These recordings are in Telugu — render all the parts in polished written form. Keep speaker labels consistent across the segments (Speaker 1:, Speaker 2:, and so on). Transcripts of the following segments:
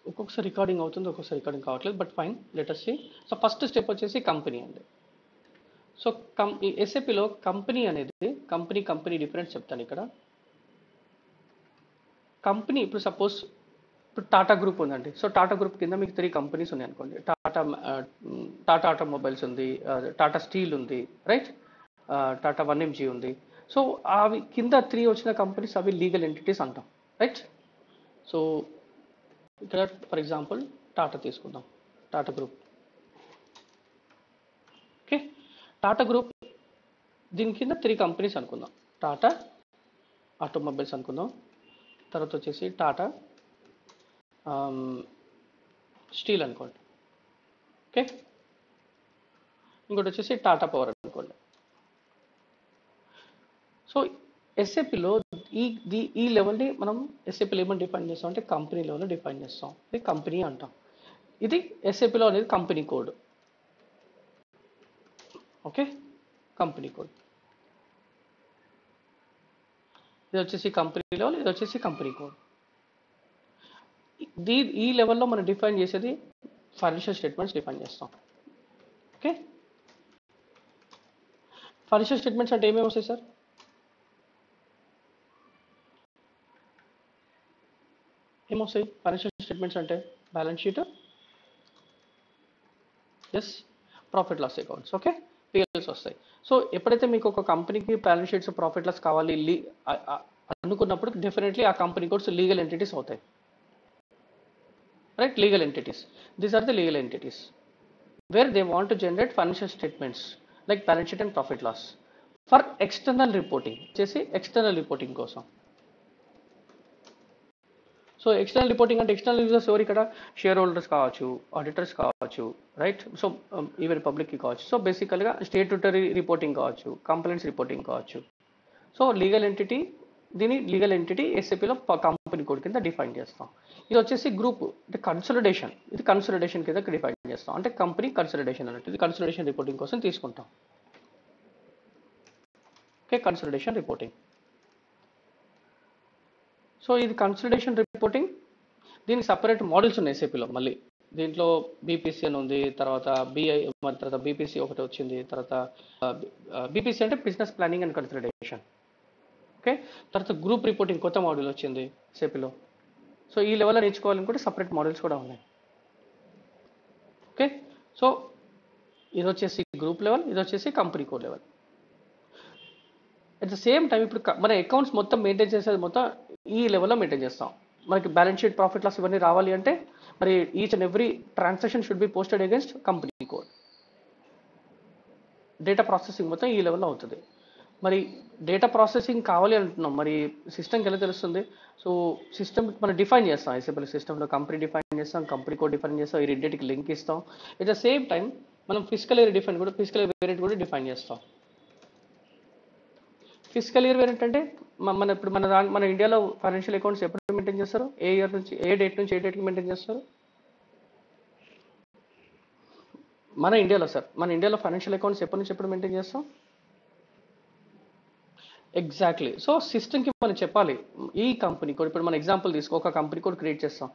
Speaker 1: ఒక్కొక్కసారి రికార్డింగ్ అవుతుంది, ఒక్కొక్కసారి రికార్డింగ్ కావట్లేదు, but fine, let us see. So first step వచ్చేసి కంపెనీ అండి. సో ఈ ఎస్ఏపిలో కంపెనీ అనేది కంపెనీ డిఫరెన్స్ చెప్తాను ఇక్కడ. కంపెనీ ఇప్పుడు సపోజ్ ఇప్పుడు టాటా గ్రూప్ ఉందండి. సో టాటా గ్రూప్ కింద మీకు 3 కంపెనీస్ ఉన్నాయి అనుకోండి. టాటా ఆటోమొబైల్స్ ఉంది, టాటా స్టీల్ ఉంది, రైట్, టాటా 1mg ఉంది. సో అవి కింద 3 వచ్చిన కంపెనీస్ అవి లీగల్ ఎంటిటీస్ అంటాం, రైట్. సో ఇక్కడ ఫర్ ఎగ్జాంపుల్ టాటా తీసుకుందాం, Tata group. Okay, Tata group దీని కింద 3 కంపెనీస్ అనుకుందాం. టాటా ఆటోమొబైల్స్ అనుకుందాం, తర్వాత వచ్చేసి టాటా స్టీల్ అనుకోండి. ఓకే, ఇంకోటి వచ్చేసి టాటా పవర్ అనుకోండి. సో ఎస్ఏపిలో ఈ లెవెల్ని మనం ఎస్ఏపిలో ఏమని డిఫైన్ చేస్తాం అంటే కంపెనీ లెవెల్లో డిఫైన్ చేస్తాం. ఇది కంపెనీ అంటాం. ఇది ఎస్ఏపిలో అనేది company code. Okay, company code. ఇది వచ్చేసి కంపెనీ లెవెల్, ఇది వచ్చేసి కంపెనీ కోడ్. ఈ లెవెల్లో మనం డిఫైన్ చేసేది ఫైనాన్షియల్ స్టేట్మెంట్స్ డిఫైన్ చేస్తాం. ఓకే, ఫైనాన్షియల్ స్టేట్మెంట్స్ అంటే ఏమేమి వస్తాయి సార్? ఏమొస్తాయి ఫైనాన్షియల్ స్టేట్మెంట్స్ అంటే? Balance sheet, yes, profit loss accounts, okay, PLs వస్తాయి. సో ఎప్పుడైతే మీకు ఒక కంపెనీకి బ్యాలెన్స్ షీట్స్ ప్రాఫిట్ లాస్ కావాలి అనుకున్నప్పుడు డెఫినెట్లీ ఆ కంపెనీ కోడ్స్ లీగల్ ఎంటిటీస్ అవుతాయి, right. Legal entities, these are the legal entities where they want to generate financial statements like balance sheet and profit loss for external reporting, చేసి ఎక్స్టర్నల్ రిపోర్టింగ్ కోసం. సో ఎక్స్టర్నల్ రిపోర్టింగ్ అంటే ఎక్స్టర్నల్ యూజర్స్ ఎవరు ఇక్కడ? షేర్ హోల్డర్స్ కావచ్చు, ఆడిటర్స్ కావచ్చు, రైట్. సో ఈవెన్ పబ్లిక్కి కావచ్చు. సో బేసికల్గా స్టేట్యూటరీ రిపోర్టింగ్ కావచ్చు, కంప్లైంట్స్ రిపోర్టింగ్ కావచ్చు. సో లీగల్ ఎంటిటీ, దీని లీగల్ ఎంటిటీ ఎస్ఏపిలో కంపెనీ కోడ్ కింద డిఫైన్ చేస్తాం. ఇది వచ్చేసి గ్రూప్ అంటే కన్సోలిడేషన్, ఇది కన్సోలిడేషన్ కింద డిఫైన్ చేస్తాం. అంటే కంపెనీ కన్సోలిడేషన్ అన్నట్టు, ఇది కన్సోలిడేషన్ రిపోర్టింగ్ కోసం తీసుకుంటాం. Okay, consolidation reporting. సో ఇది కన్సోలిడేషన్ రిపోర్టింగ్, దీనికి సపరేట్ మోడల్స్ ఉన్నాయి ఎస్ఏపిలో. మళ్ళీ దీంట్లో బీపీసీ అని ఉంది, తర్వాత తర్వాత బీపీసీ ఒకటి వచ్చింది, తర్వాత బీపీసీ అంటే business planning and consolidation. Okay, తర్వాత గ్రూప్ రిపోర్టింగ్ కొత్త మోడల్ వచ్చింది ఎస్ఏపిలో. సో ఈ లెవెల్లో నేర్చుకోవాలనుకుంటే సపరేట్ మోడల్స్ కూడా ఉన్నాయి. ఓకే, సో ఇది వచ్చేసి గ్రూప్ లెవెల్, ఇది వచ్చేసి company code level. At the same time ఇప్పుడు మన అకౌంట్స్ మొత్తం మెయింటైన్ చేసేది మొత్తం ఈ లెవెల్లో మెయింటైన్ చేస్తాం. మనకి బ్యాలెన్స్ షీట్, ప్రాఫిట్ లాస్ ఇవన్నీ రావాలి అంటే మరి each and every transaction should be posted against company code. Data processing మొత్తం ఈ లెవెల్లో అవుతుంది. మరి డేటా ప్రాసెసింగ్ కావాలి అంటున్నాం, మరి సిస్టమ్కి ఎలా తెలుస్తుంది? సో సిస్టమ్ మనం డిఫైన్ చేస్తాం. ఎస్ఏపిలో సిస్టంలో కంపెనీ డిఫైన్ చేస్తాం, కంపెనీ కోడ్ డిఫైన్ చేస్తాం, ఈ రెండింటికి లింక్ ఇస్తాం. ఎట్ ద సేమ్ టైం మనం ఫిజికల్ ఇయర్ వేరియెంట్ కూడా డిఫైన్ చేస్తాం. ఫిజికల్ ఇయర్ వేరియెంట్ అంటే ఇప్పుడు మన ఇండియాలో ఫైనాన్షియల్ అకౌంట్స్ ఎప్పుడు మెయింటైన్ చేస్తారు? ఏ ఇయర్ నుంచి ఏ డేట్ నుంచి ఏ డేట్కి మెయింటైన్ చేస్తారు? మన ఇండియాలో సార్, మన ఇండియాలో ఫైనాన్షియల్ అకౌంట్స్ ఎప్పటి నుంచి ఎప్పుడు మెయింటైన్ చేస్తాం? ఎగ్జాక్ట్లీ. సో సిస్టమ్కి మనం చెప్పాలి ఈ కంపెనీ కోడ్. ఇప్పుడు మన ఎగ్జాంపుల్ తీసుకో, ఒక కంపెనీ కోడ్ క్రియేట్ చేస్తాం.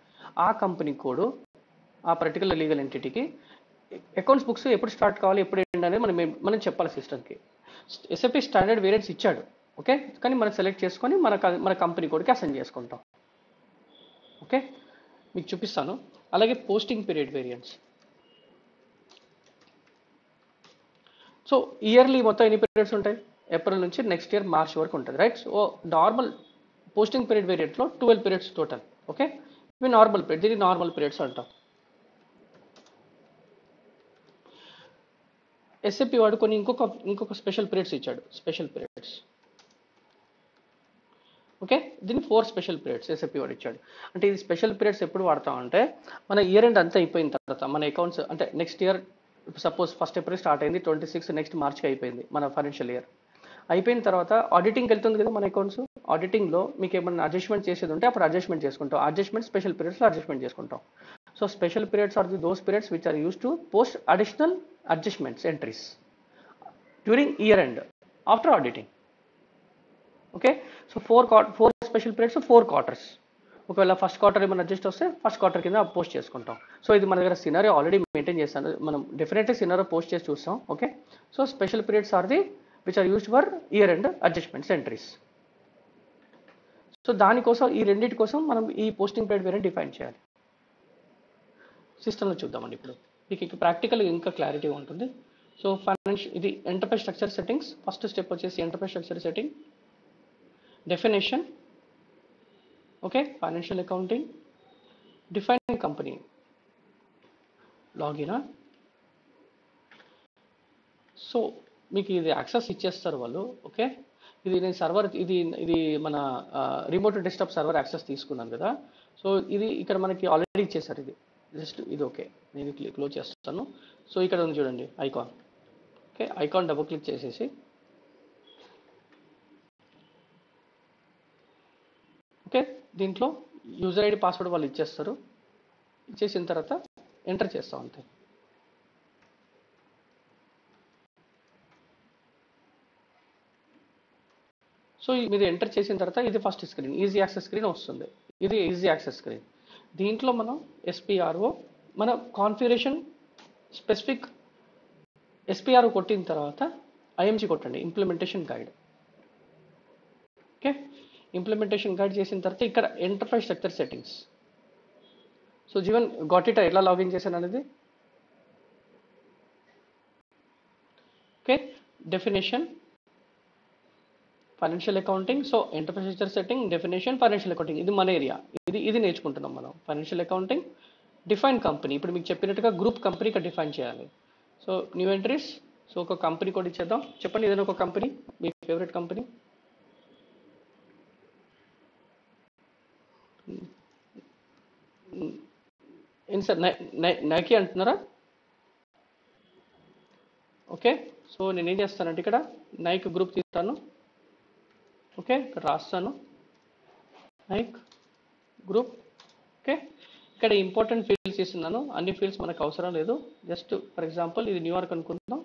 Speaker 1: ఆ కంపెనీ కోడ్ ఆ పర్టికులర్ లీగల్ ఎంటిటీకి అకౌంట్స్ బుక్స్ ఎప్పుడు స్టార్ట్ కావాలి, ఎప్పుడు ఎండ్ అనేది మనం చెప్పాలి సిస్టమ్కి. ఎస్ఏపి స్టాండర్డ్ వేరియంట్స్ ఇచ్చాడు, ఓకే, కానీ మనం సెలెక్ట్ చేసుకొని మన కంపెనీ కోడ్కి అసైన్ చేసుకుంటాం. ఓకే, మీకు చూపిస్తాను. అలాగే posting period variants. So yearly మొత్తం ఎన్ని పీరియడ్స్ ఉంటాయి? ఏప్రిల్ నుంచి నెక్స్ట్ ఇయర్ మార్చ్ వరకు ఉంటుంది, right. So normal posting period వేరియంట్లో 12 పీరియడ్స్ టోటల్. ఓకే, ఇవి నార్మల్ పీరియడ్, దీన్ని నార్మల్ పీరియడ్స్ అంటాం. ఎస్ఏపి వాడు కొన్ని ఇంకొక స్పెషల్ పీరియడ్స్ ఇచ్చాడు, స్పెషల్ పీరియడ్స్. ఓకే, దీన్ని 4 స్పెషల్ పీరియడ్స్ ఎస్ఏపి వాడు ఇచ్చాడు. అంటే ఇది స్పెషల్ పీరియడ్స్ ఎప్పుడు వాడతామంటే మన ఇయర్ ఎండ్ అంతా అయిపోయిన తర్వాత, మన అకౌంట్స్ అంటే next year suppose 1st April start అయింది, 26 నెక్స్ట్ మార్చ్కి అయిపోయింది మన ఫైనాన్షియల్ ఇయర్. అయిపోయిన తర్వాత ఆడిటింగ్కి వెళ్తుంది కదా మన అకౌంట్స్. ఆడిటింగ్లో మీకు ఏమన్నా అడ్జస్ట్మెంట్ చేసేది ఉంటే అప్పుడు అడ్జస్ట్మెంట్ చేసుకుంటాం. అడ్జస్ట్మెంట్ స్పెషల్ పీరియడ్స్లో అడ్జస్ట్మెంట్ చేసుకుంటాం. So special periods are those periods which are use to post additional adjustments entries during year end after auditing. Okay, so 4 special periods, 4 quarters. ఒకవేళ ఫస్ట్ క్వార్టర్ ఏమైనా అడ్జస్ట్ వస్తే ఫస్ట్ క్వార్టర్ కింద పోస్ట్ చేసుకుంటాం. సో ఇది మన దగ్గర సినారియో ఆల్రెడీ మెయింటైన్ చేస్తాను, మనం డెఫినెట్లీ సినారియో పోస్ట్ చేసి చూస్తాం. Okay, so special periods are the which are used for year end adjustments entries. So దానికోసం ఈ రెండింటి కోసం మనం ఈ పోస్టింగ్ పీరియడ్ వేరే డిఫైన్ చేయాలి. సిస్టంలో చూద్దామండి. ఇప్పుడు మీకు ప్రాక్టికల్ ఇంకా క్లారిటీగా ఉంటుంది. సో ఇది enterprise structure settings. First step వచ్చేసి enterprise structure setting, definition, okay, financial accounting, define company, login. So మీకు ఇది యాక్సెస్ ఇచ్చేస్తారు వాళ్ళు. ఓకే, ఇది నేను సర్వర్ ఇది మన రిమోట్ డెస్క్టాప్ సర్వర్ యాక్సెస్ తీసుకున్నాను కదా. సో ఇది ఇక్కడ మనకి ఆల్రెడీ ఇచ్చేసారు. ఇది జస్ట్ ఇది ఓకే, నేను క్లోజ్ చేస్తాను. సో ఇక్కడ ఉంది చూడండి icon. Okay, icon double click చేసేసి ఓకే దీంట్లో యూజర్ ఐడి పాస్వర్డ్ వాళ్ళు ఇచ్చేస్తారు. ఇచ్చేసిన తర్వాత ఎంటర్ చేస్తాం అంతే. సో మీరు ఎంటర్ చేసిన తర్వాత ఇది first screen, easy access screen వస్తుంది. ఇది ఈజీ యాక్సెస్ స్క్రీన్. దీంట్లో మనం ఎస్పిఆర్ఓ మన కాన్ఫిగరేషన్ స్పెసిఫిక్ ఎస్పిఆర్ఓ కొట్టిన తర్వాత ఐఎంజీ కొట్టండి, implementation guide. Okay, implementation guide చేసిన తర్వాత ఇక్కడ enterprise structure settings. So Jeevan got it ఎలా లాగిన్ చేశాను అనేది. Okay, definition, financial accounting. So enterprise structure setting, definition, financial accounting, ఇది మన ఏరియా. ఇది నేర్చుకుంటున్నాం మనం. Financial accounting, define company. ఇప్పుడు మీకు చెప్పినట్టుగా గ్రూప్ కంపెనీ ఇక్కడ డిఫైన్ చేయాలి. So new entries. సో ఒక కంపెనీ కూడా ఇచ్చేద్దాం. చెప్పండి ఏదైనా ఒక కంపెనీ, మీ ఫేవరెట్ కంపెనీ. ఏంటి సార్, నైకీ అంటున్నారా? ఓకే, సో నేనేం చేస్తానంటే ఇక్కడ నైక్ గ్రూప్ తీస్తాను. ఓకే, ఇక్కడ రాస్తాను నైక్ గ్రూప్. ఓకే, ఇక్కడ ఇంపార్టెంట్ ఫీల్డ్స్ ఇస్తున్నాను. అన్ని ఫీల్డ్స్ మనకు అవసరం లేదు. జస్ట్ ఫర్ ఎగ్జాంపుల్ ఇది న్యూయార్క్ అనుకుందాం.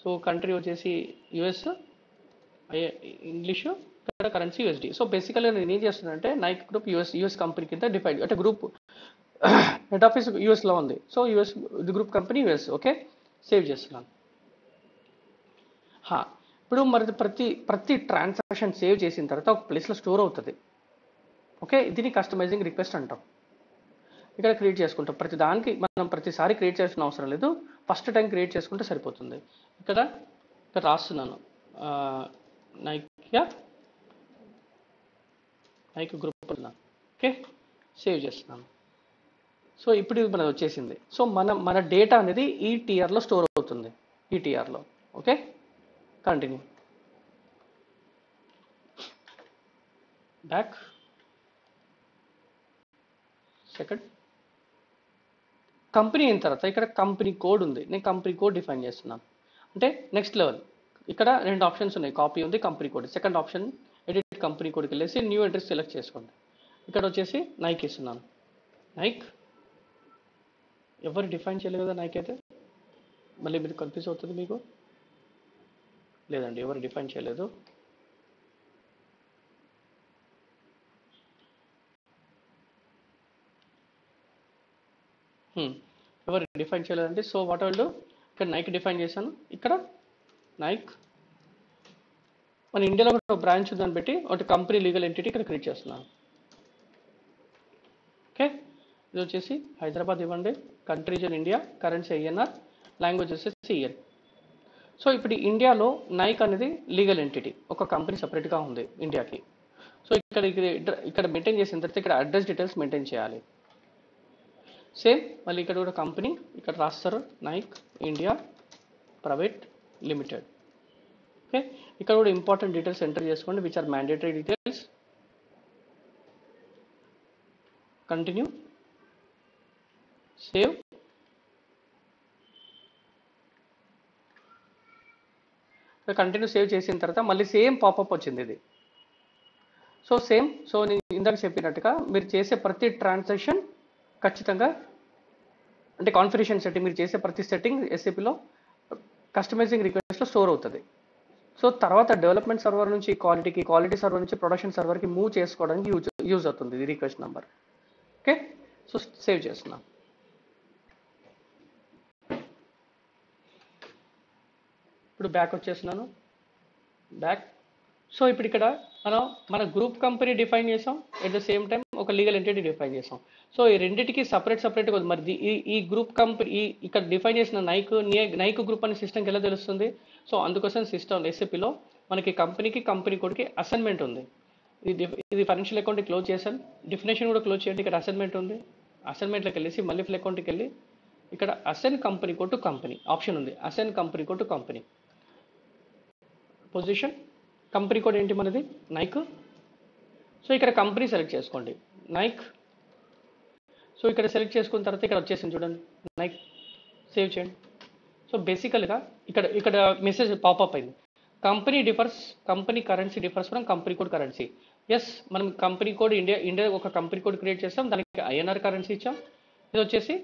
Speaker 1: సో కంట్రీ వచ్చేసి యుఎస్, ఇంగ్లీషు, ఇక్కడ కరెన్సీ యూఎస్డి. సో బేసికల్గా నేను ఏం చేస్తున్నానంటే నైక్ గ్రూప్ యుఎస్ కంపెనీ కింద డిఫైన్, అంటే గ్రూప్ హెడ్ ఆఫీస్ యూఎస్లో ఉంది. So the group company US. Okay, save చేస్తున్నాను. ఇప్పుడు మరి ప్రతి ట్రాన్సాక్షన్ సేవ్ చేసిన తర్వాత ఒక ప్లేస్లో స్టోర్ అవుతుంది. ఓకే, దీన్ని కస్టమైజింగ్ రిక్వెస్ట్ అంటాం. ఇక్కడ క్రియేట్ చేసుకుంటాం. ప్రతి దానికి మనం ప్రతిసారి క్రియేట్ చేయాల్సిన అవసరం లేదు, ఫస్ట్ టైం క్రియేట్ చేసుకుంటే సరిపోతుంది. ఇక్కడ రాస్తున్నాను నైక్ గ్రూప్ అన్నాను. ఓకే, సేవ్ చేస్తున్నాను. సో ఇప్పుడు ఇది మనకు వచ్చేసింది. సో మన డేటా అనేది ఈ టీఆర్లో స్టోర్ అవుతుంది, ఈ టీఆర్లో. Okay, continue, back, second. Company అయిన తర్వాత ఇక్కడ కంపెనీ కోడ్ ఉంది. నేను కంపెనీ కోడ్ డిఫైన్ చేస్తున్నాను. అంటే నెక్స్ట్ లెవెల్ ఇక్కడ రెండు ఆప్షన్స్ ఉన్నాయి, కాపీ ఉంది, company code. Second option edit company కోడ్కి వెళ్ళేసి న్యూ అడ్రస్ సెలెక్ట్ చేసుకోండి. ఇక్కడ వచ్చేసి నైక్ ఇస్తున్నాను. నైక్ ఎవరు డిఫైన్ చేయలేదు కదా నైక్ అయితే, మళ్ళీ మీరు కన్ఫ్యూజ్ అవుతుంది మీకు. లేదండి, ఎవరు డిఫైన్ చేయలేదు. ఎవరు డిఫైన్ చేయలేదండి. So what I will do, ఇక్కడ నైక్ డిఫైన్ చేశాను. ఇక్కడ నైక్ మన ఇండియాలో ఒక బ్రాంచ్ ఉందని పెట్టి ఒకటి కంపెనీ లీగల్ ఎంటిటీ ఇక్కడ క్రియేట్ చేస్తున్నాను. ఓకే, ఇది వచ్చేసి హైదరాబాద్ ఇవ్వండి, country reason India, currency INR, language వచ్చేసి సిఎల్. సో ఇప్పుడు ఇండియాలో నైక్ అనేది లీగల్ ఎంటిటీ, ఒక కంపెనీ సపరేట్గా ఉంది ఇండియాకి. సో ఇక్కడ మెయింటైన్ చేసిన తర్వాత ఇక్కడ అడ్రస్ డీటెయిల్స్ మెయింటైన్ చేయాలి. సేమ్ మళ్ళీ ఇక్కడ కూడా కంపెనీ ఇక్కడ రాస్తారు, Nike India private limited. Okay, ఇక్కడ కూడా ఇంపార్టెంట్ డీటెయిల్స్ ఎంటర్ చేసుకోండి, which are mandatory details. Continue, save. Continue save చేసిన తర్వాత మళ్ళీ సేమ్ పాపప్ వచ్చింది ఇది. సో నేను ఇందాక చెప్పినట్టుగా మీరు చేసే ప్రతి ట్రాన్సాక్షన్ ఖచ్చితంగా అంటే కాన్ఫిగరేషన్ సెట్టింగ్, మీరు చేసే ప్రతి సెట్టింగ్ ఎస్ఏపీలో కస్టమైజింగ్ రిక్వెస్ట్లో స్టోర్ అవుతుంది. సో తర్వాత డెవలప్మెంట్ సర్వర్ నుంచి క్వాలిటీ సర్వర్ నుంచి ప్రొడక్షన్ సర్వర్కి మూవ్ చేసుకోవడానికి యూజ్ అవుతుంది ఇది request number. Okay, so save చేస్తున్నాం. ఇప్పుడు బ్యాక్ వచ్చేస్తున్నాను, బ్యాక్. సో ఇప్పుడు ఇక్కడ మనం మన గ్రూప్ కంపెనీ డిఫైన్ చేసాం, ఎట్ ద సేమ్ టైం ఒక లీగల్ ఎంటిటీ డిఫైన్ చేసాం. సో ఈ రెండింటికి సపరేట్గా ఉంది. మరి ఈ గ్రూప్ కంపెనీ ఇక్కడ డిఫైన్ చేసిన నైక్ గ్రూప్ అనే సిస్టమ్కి ఎలా తెలుస్తుంది? సో అందుకోసం సిస్టమ్ ఎస్ఏపిలో మనకి కంపెనీ కోడ్కి అసైన్మెంట్ ఉంది. ఇది ఫైనాన్షియల్ అకౌంట్ క్లోజ్ చేశాను, డెఫినేషన్ కూడా క్లోజ్ చేయండి. ఇక్కడ అసైన్మెంట్ ఉంది, అసైన్మెంట్లోకి వెళ్ళేసి మళ్ళీ ఫిల్ అకౌంట్కి వెళ్ళి ఇక్కడ assign company code to company option ఉంది. Assign company code to company, position company code ఏంటి మనది? నైక్. సో ఇక్కడ కంపెనీ సెలెక్ట్ చేసుకోండి, నైక్. సో ఇక్కడ సెలెక్ట్ చేసుకున్న తర్వాత ఇక్కడ వచ్చేసింది చూడండి, నైక్. సేవ్ చేయండి. సో బేసికల్గా ఇక్కడ మెసేజ్ పాపప్ అయింది, company currency differs from company code currency. Yes, మనం కంపెనీ కోడ్ ఇండియా ఒక కంపెనీ కోడ్ క్రియేట్ చేస్తాం, దానికి ఐఎన్ఆర్ కరెన్సీ ఇచ్చాం. ఇది వచ్చేసి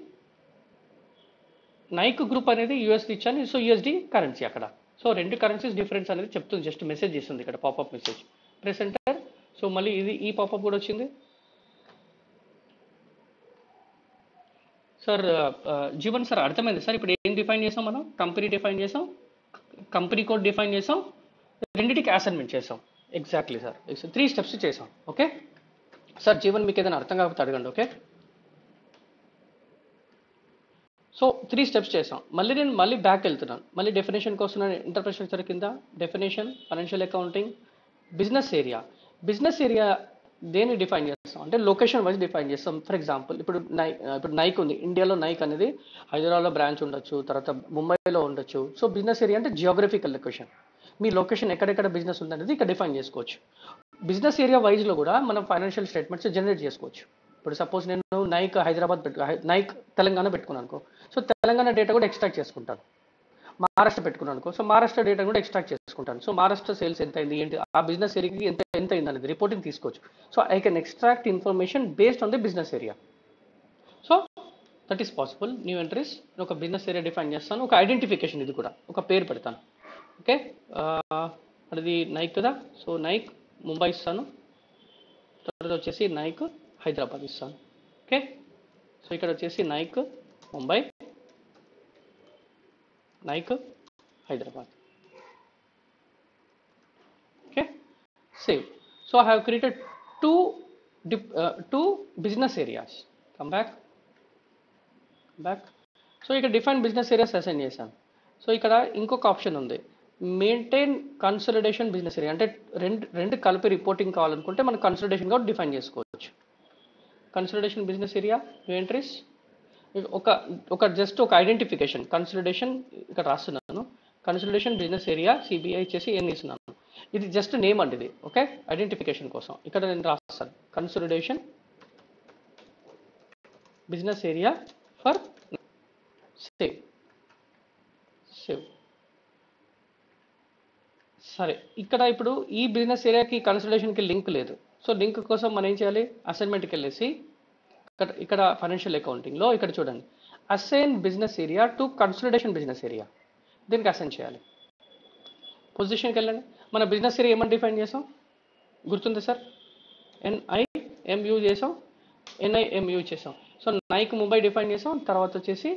Speaker 1: నైక్ గ్రూప్ అనేది యూఎస్డి ఇచ్చాను, సో యూఎస్డి కరెన్సీ అక్కడ. సో రెండు కరెన్సీస్ డిఫరెన్స్ అనేది చెప్తుంది, జస్ట్ మెసేజ్ చేస్తుంది ఇక్కడ popup message. Press enter. So మళ్ళీ ఈ పాపప్ కూడా వచ్చింది. సార్ జీవన్ సార్ అర్థమైంది సార్? ఇప్పుడు ఏం డిఫైన్ చేసాం మనం? కంపెనీ డిఫైన్ చేసాం, కంపెనీ కోడ్ డిఫైన్ చేసాం, రెండింటికి అసైన్మెంట్ చేసాం. ఎగ్జాక్ట్లీ సార్, 3 స్టెప్స్ చేసాం. ఓకే సార్, జీవన్ మీకు ఏదైనా అర్థం కాకపోతే అడగండి. ఓకే, సో 3 స్టెప్స్ చేసాం. నేను బ్యాక్ వెళ్తున్నాను, మళ్ళీ డెఫినేషన్కి వస్తున్నాను. ఇంటర్ప్రెస్ట్రక్చర్ కింద definition, financial accounting, business area దేన్ని డిఫైన్ చేస్తాం అంటే లొకేషన్ వైజ్ డిఫైన్ చేస్తాం. ఫర్ ఎగ్జాంపుల్ ఇప్పుడు నైక్ ఉంది, ఇండియాలో నైక్ అనేది హైదరాబాద్లో బ్రాంచ్ ఉండొచ్చు, తర్వాత ముంబైలో ఉండొచ్చు. సో బిజినెస్ ఏరియా అంటే జియోగ్రఫికల్ లొకేషన్, మీ లొకేషన్ ఎక్కడెక్కడ బిజినెస్ ఉందనేది ఇక్కడ డిఫైన్ చేసుకోవచ్చు. బిజినెస్ ఏరియా వైజ్లో కూడా మనం ఫైనాన్షియల్ స్టేట్మెంట్స్ జనరేట్ చేసుకోవచ్చు. ఇప్పుడు సపోజ్ నేను నైక్ హైదరాబాద్ నైక్ తెలంగాణ పెట్టుకున్నాను అనుకో, సో తెలంగాణ డేటా కూడా ఎక్స్ట్రాక్ట్ చేసుకుంటాను. మహారాష్ట్ర పెట్టుకున్నాను అనుకో, సో మహారాష్ట్ర డేటా కూడా ఎక్స్ట్రాక్ట్ చేసుకుంటాను. సో మహారాష్ట్ర సేల్స్ ఎంత అయింది ఏంటి, ఆ బిజినెస్ ఏరియాకి ఎంత అయింది అనేది రిపోర్టింగ్ తీసుకోవచ్చు. So I can extract information based on the business area. So that is possible. New entries, ఒక బిజినెస్ ఏరియా డిఫైన్ చేస్తాను, ఒక ఐడెంటిఫికేషన్, ఇది కూడా ఒక పేరు పెడతాను. ఓకే, అది నైక్ కదా, సో నైక్ ముంబై ఇస్తాను, తర్వాత వచ్చేసి నైక్ హైదరాబాద్ ఇస్తాను. ఓకే, సో ఇక్కడ వచ్చేసి Nike Mumbai, Nike Hyderabad. Okay, save. So I have created two business areas. Come back. So ఇక్కడ డిఫైన్ బిజినెస్ ఏరియాస్ అసైన్ చేశాను. సో ఇక్కడ ఇంకొక ఆప్షన్ ఉంది, మెయింటైన్ కన్సోలిడేషన్ బిజినెస్ ఏరియా. అంటే రెండు కలిపి రిపోర్టింగ్ కావాలనుకుంటే మనం కన్సోలిడేషన్ కూడా డిఫైన్ చేసుకోవచ్చు. Consolidation business area, new entries, just ఒక ఐడెంటిఫికేషన్. కన్సోలిడేషన్ ఇక్కడ రాస్తున్నాను, కన్సోలిడేషన్ బిజినెస్ ఏరియా సిబిఐ ఇచ్చేసి ఏం ఇస్తున్నాను, ఇది జస్ట్ నేమ్ అండి ఇది. ఓకే, ఐడెంటిఫికేషన్ కోసం ఇక్కడ నేను రాస్తాను consolidation business area for save. సరే, ఇక్కడ ఇప్పుడు ఈ బిజినెస్ ఏరియాకి కన్సల్టేషన్కి లింక్ లేదు. సో లింక్ కోసం మనం ఏం చేయాలి? అసైన్మెంట్కి వెళ్ళేసి ఇక్కడ ఫైనాన్షియల్ అకౌంటింగ్లో ఇక్కడ చూడండి, assign business area to consultation business area, దీనికి అసైన్ చేయాలి. పొజిషన్కి వెళ్ళండి, మన బిజినెస్ ఏరియా ఏమని డిఫైన్ చేసాం గుర్తుంది సార్? NIMU చేసాం, NIMU చేసాం. సో నైక్ ముంబై డిఫైన్ చేసాం, తర్వాత వచ్చేసి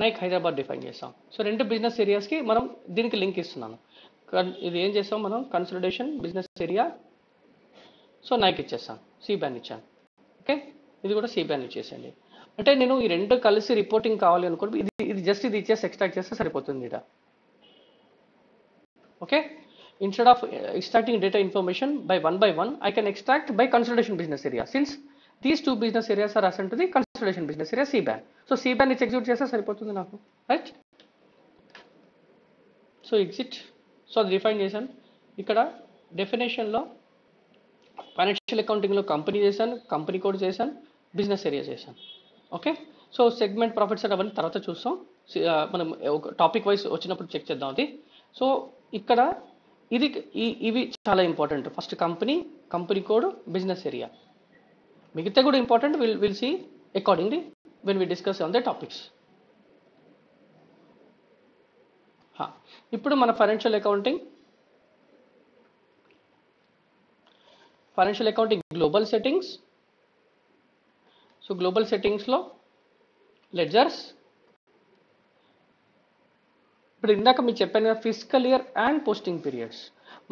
Speaker 1: నైక్ హైదరాబాద్ డిఫైన్ చేసాం. సో రెండు బిజినెస్ ఏరియాస్కి మనం దీనికి లింక్ ఇస్తున్నాను. ఇది ఏం చేస్తాం మనం, consultation business area. So Nike ఇచ్చేస్తాం, సిబ్యాన్ ఇచ్చాను. ఓకే, ఇది కూడా సిబ్యాన్ ఇచ్చేసండి. అంటే నేను ఈ రెండు కలిసి రిపోర్టింగ్ కావాలి అనుకోండి, ఇది జస్ట్ ఇది ఇచ్చేసి ఎక్స్ట్రాక్ట్ చేస్తే సరిపోతుంది ఇక్కడ. Okay, instead of extracting data information by one, I can extract by consolidation business area. Since these two business areas are assigned to the consolidation business area CBAN. So CBAN is execute చేస్తే సరిపోతుంది నాకు, రైట్? So exit. సో అది డిఫైన్ చేశాను. ఇక్కడ డెఫినేషన్లో ఫైనాన్షియల్ అకౌంటింగ్లో కంపెనీ చేశాను, కంపెనీ కోడ్ చేశాను, బిజినెస్ ఏరియా చేశాను. ఓకే, సో సెగ్మెంట్ ప్రాఫిట్స్ అవన్నీ తర్వాత చూస్తాం, మనం ఒక టాపిక్ వైజ్ వచ్చినప్పుడు చెక్ చేద్దాం అది. సో ఇక్కడ ఇవి చాలా important. First company code, business area, మిగతా కూడా important. Will see accordingly when we discuss on the topics. ఇప్పుడు మన financial accounting global settings. So global సెట్టింగ్స్లో లెడ్జర్స్, ఇప్పుడు ఇందాక మీకు చెప్పాను కదా physical year and posting periods.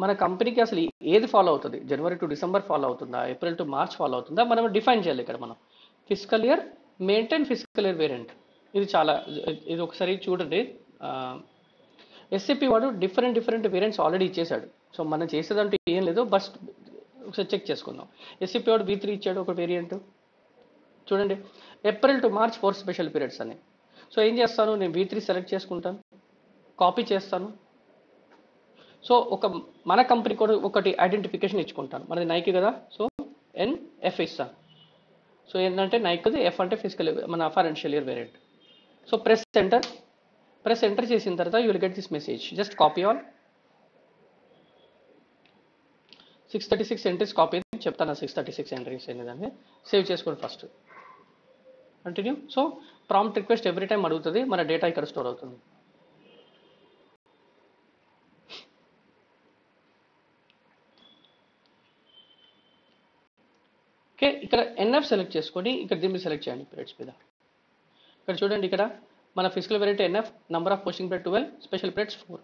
Speaker 1: మన కంపెనీకి అసలు ఏది ఫాలో అవుతుంది, జనవరి టు డిసెంబర్ ఫాలో అవుతుందా, ఏప్రిల్ టు మార్చ్ ఫాలో అవుతుందా, మనం డిఫైన్ చేయాలి ఇక్కడ. మనం physical year maintain physical year variant, ఇది ఒకసారి చూడండి. ఎస్ఏపి వాడు డిఫరెంట్ వేరియంట్స్ ఆల్రెడీ ఇచ్చేసాడు. సో మనం చేసేదంటూ ఏం లేదు, బస్ ఒకసారి చెక్ చేసుకుందాం. ఎస్ఏపి వాడు V3 ఇచ్చాడు ఒక వేరియంట్ చూడండి, April to March 4 special periods అని. సో ఏం చేస్తాను, నేను V3 సెలెక్ట్ చేసుకుంటాను, కాపీ చేస్తాను. సో మన కంపెనీ కూడా ఒకటి ఐడెంటిఫికేషన్ ఇచ్చుకుంటాను, మనది నైక్ కదా. సో NF ఇస్తాను. సో ఏంటంటే నైక్ది, F అంటే ఫిజికల్ మన financial year variant. So press enter చేసిన తర్వాత you will get this message, just copy all 636 entries copy చెప్తాను. 636 ఎంట్రీస్ అనేదాన్ని సేవ్ చేసుకోండి first. Continue. So prompt request every time అడుగుతుంది, మన డేటా ఇక్కడ స్టోర్ అవుతుంది. ఓకే, ఇక్కడ NF సెలెక్ట్ చేసుకొని ఇక్కడ దీన్ని సెలెక్ట్ చేయండి పీరియడ్స్ మీద. ఇక్కడ చూడండి, ఇక్కడ మన physical variant NF, number of posting period 12, special periods 4.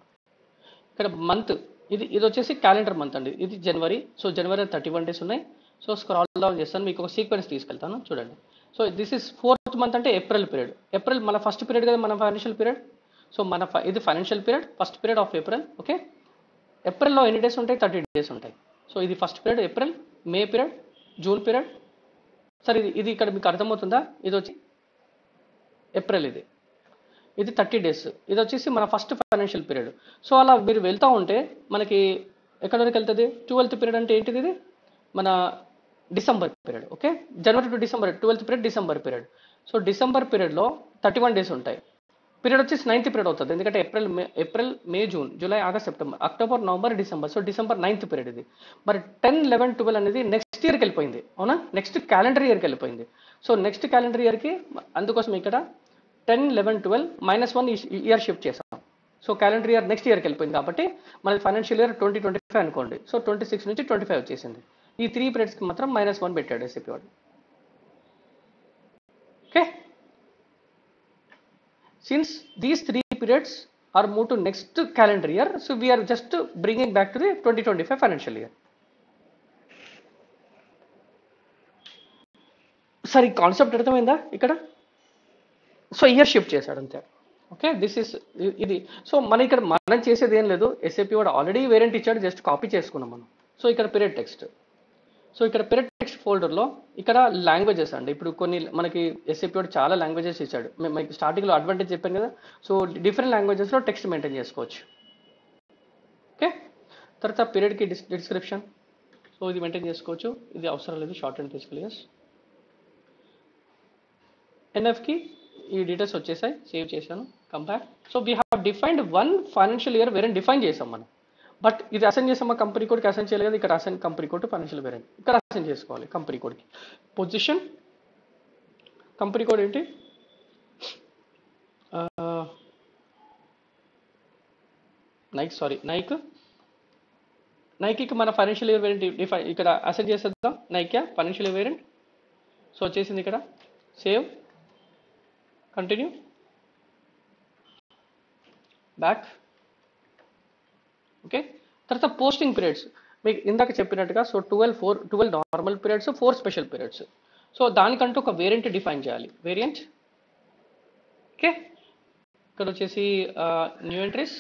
Speaker 1: ఇక్కడ మంత్ ఇది వచ్చేసి క్యాలెండర్ మంత్ అండి, ఇది జనవరి. సో జనవరి 31 డేస్ ఉన్నాయి. సో స్క్రాల్ డౌన్ చేస్తాను, మీకు ఒక సీక్వెన్స్ తీసుకెళ్తాను చూడండి. So this is 4th month అంటే ఏప్రిల్ పీరియడ్. ఏప్రిల్ మన ఫస్ట్ పీరియడ్ కదా, మన ఫైనాన్షియల్ పీరియడ్. సో ఇది financial period, first period of April. Okay, ఏప్రిల్లో ఎన్ని డేస్ ఉంటాయి, 30 డేస్ ఉంటాయి. సో ఇది ఫస్ట్ పీరియడ్ ఏప్రిల్, మే పీరియడ్, జూన్ పీరియడ్. సరే ఇది ఇక్కడ మీకు అర్థమవుతుందా, ఇది వచ్చి ఏప్రిల్, ఇది 30 డేస్. ఇది వచ్చేసి మన ఫస్ట్ ఫైనాన్షియల్ పీరియడ్. సో అలా మీరు వెళ్తూ ఉంటే మనకి ఎక్కడ వరకు వెళ్తుంది, 12th పీరియడ్ అంటే ఏంటిది, ఇది మన December period. Okay, January to December 12th period December period. So December పీరియడ్లో 31 డేస్ ఉంటాయి. పీరియడ్ వచ్చేసి 9th పీరియడ్ అవుతుంది, ఎందుకంటే April May June July August September October November December. So December 9th period ఇది. మరి 10, 11, 12 అనేది నెక్స్ట్ ఇయర్కి వెళ్ళిపోయింది, అవునా, నెక్స్ట్ క్యాలెండర్ ఇయర్కి వెళ్ళిపోయింది. సో నెక్స్ట్ క్యాలెండర్ ఇయర్కి, అందుకోసం ఇక్కడ 10, 11, 12 -1 ఇయర్ షిఫ్ట్ చేసాం. సో క్యాలెండర్ ఇయర్ నెక్స్ట్ ఇయర్కి వెళ్ళిపోయింది కాబట్టి మనది ఫైనాన్షియల్ ఇయర్ 2025 అనుకోండి. సో 26 నుంచి 25 వచ్చేసింది. ఈ 3 పీరియడ్స్కి మాత్రం -1 పెట్టాడు ఎస్ఏపీ వాడు. Okay, since these 3 periods are moved to next calendar year, so we are just bringing back to the 2025 financial year. సరే, కాన్సెప్ట్ అర్థమైందా ఇక్కడ. సో ఇయర్ షిఫ్ట్ చేశాడు అంతే. ఓకే, దిస్ ఇస్ ఇది. సో మనం చేసేది ఏం లేదు, ఎస్ఏపీ వాడు ఆల్రెడీ వేరియంట్ ఇచ్చాడు, జస్ట్ కాపీ చేసుకున్నాం మనం. సో ఇక్కడ పీరియడ్ టెక్స్ట్, సో ఇక్కడ పీరియడ్ టెక్స్ట్ ఫోల్డర్లో ఇక్కడ లాంగ్వేజెస్ అండి. ఇప్పుడు కొన్ని మనకి ఎస్ఏపీ వాడు చాలా లాంగ్వేజెస్ ఇచ్చాడు. మనకి స్టార్టింగ్లో అడ్వాంటేజ్ చెప్పాను కదా. సో డిఫరెంట్ లాంగ్వేజెస్లో టెక్స్ట్ మెయింటైన్ చేసుకోవచ్చు. ఓకే, తర్వాత పీరియడ్కి డిస్క్రిప్షన్, సో ఇది మెయింటైన్ చేసుకోవచ్చు, ఇది అవసరం లేదు, షార్ట్ అండ్ ఫిజికల్ ఇయర్స్. ఎన్ఎఫ్కి ఈ డీటెయిల్స్ వచ్చేసాయి, సేవ్ చేశాను, compare. So we have defined 1 financial year variant define చేసాం మనం. బట్ ఇది అసైన్ చేసాం, మా కంపెనీ కోడ్కి అసైన్ చేయాలి కదా. ఇక్కడ assign company code financial variant, ఇక్కడ అసైన్ చేసుకోవాలి కంపెనీ కోడ్కి. పొజిషన్ కంపెనీ కోడ్ ఏంటి, నైక్కి మన ఫైనాన్షియల్ ఇయర్ వేరియంట్ డిఫైన్ ఇక్కడ అసైన్ చేసేద్దాం. నైక్యా ఫైనాన్షియల్ ఇయర్ వేరియంట్. సో వచ్చేసింది ఇక్కడ, సేవ్, కంటిన్యూ, బ్యాక్. ఓకే, తర్వాత పోస్టింగ్ పీరియడ్స్ మీకు ఇందాక చెప్పినట్టుగా. So 12 normal periods, 4 special periods. So దానికంటూ ఒక వేరియంట్ డిఫైన్ చేయాలి, వేరియంట్. ఓకే, ఇక్కడ వచ్చేసి new entries.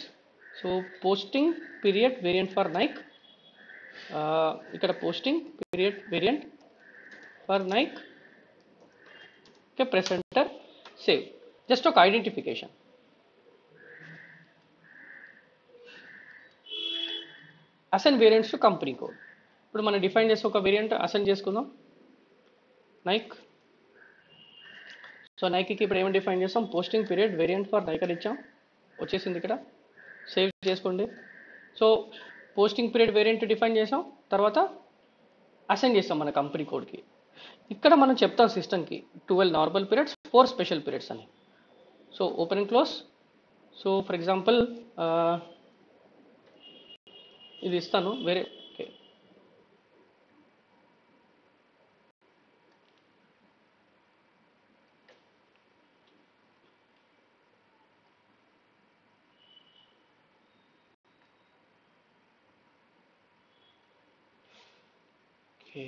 Speaker 1: So posting period variant for Nike, ఇక్కడ posting period variant for Nike. Okay, press enter, save, just ఒక identification. Assign variants to company code. ఇప్పుడు మనం డిఫైన్ చేసి ఒక వేరియంట్ అసైన్ చేసుకుందాం, నైక్. సో నైక్కి ఇప్పుడు ఏమైనా డిఫైన్ చేస్తాం, posting period variant for Nike అని ఇచ్చాం, వచ్చేసింది ఇక్కడ, సేవ్ చేసుకోండి. So posting period variant define చేసాం, తర్వాత అసైన్ చేస్తాం మన కంపెనీ కోడ్కి. ఇక్కడ మనం చెప్తాం సిస్టమ్కి 12 నార్మల్ పీరియడ్స్, 4 స్పెషల్ పీరియడ్స్ అని. So open and close. So for example ఇది ఇస్తాను వేరే. Okay, okay.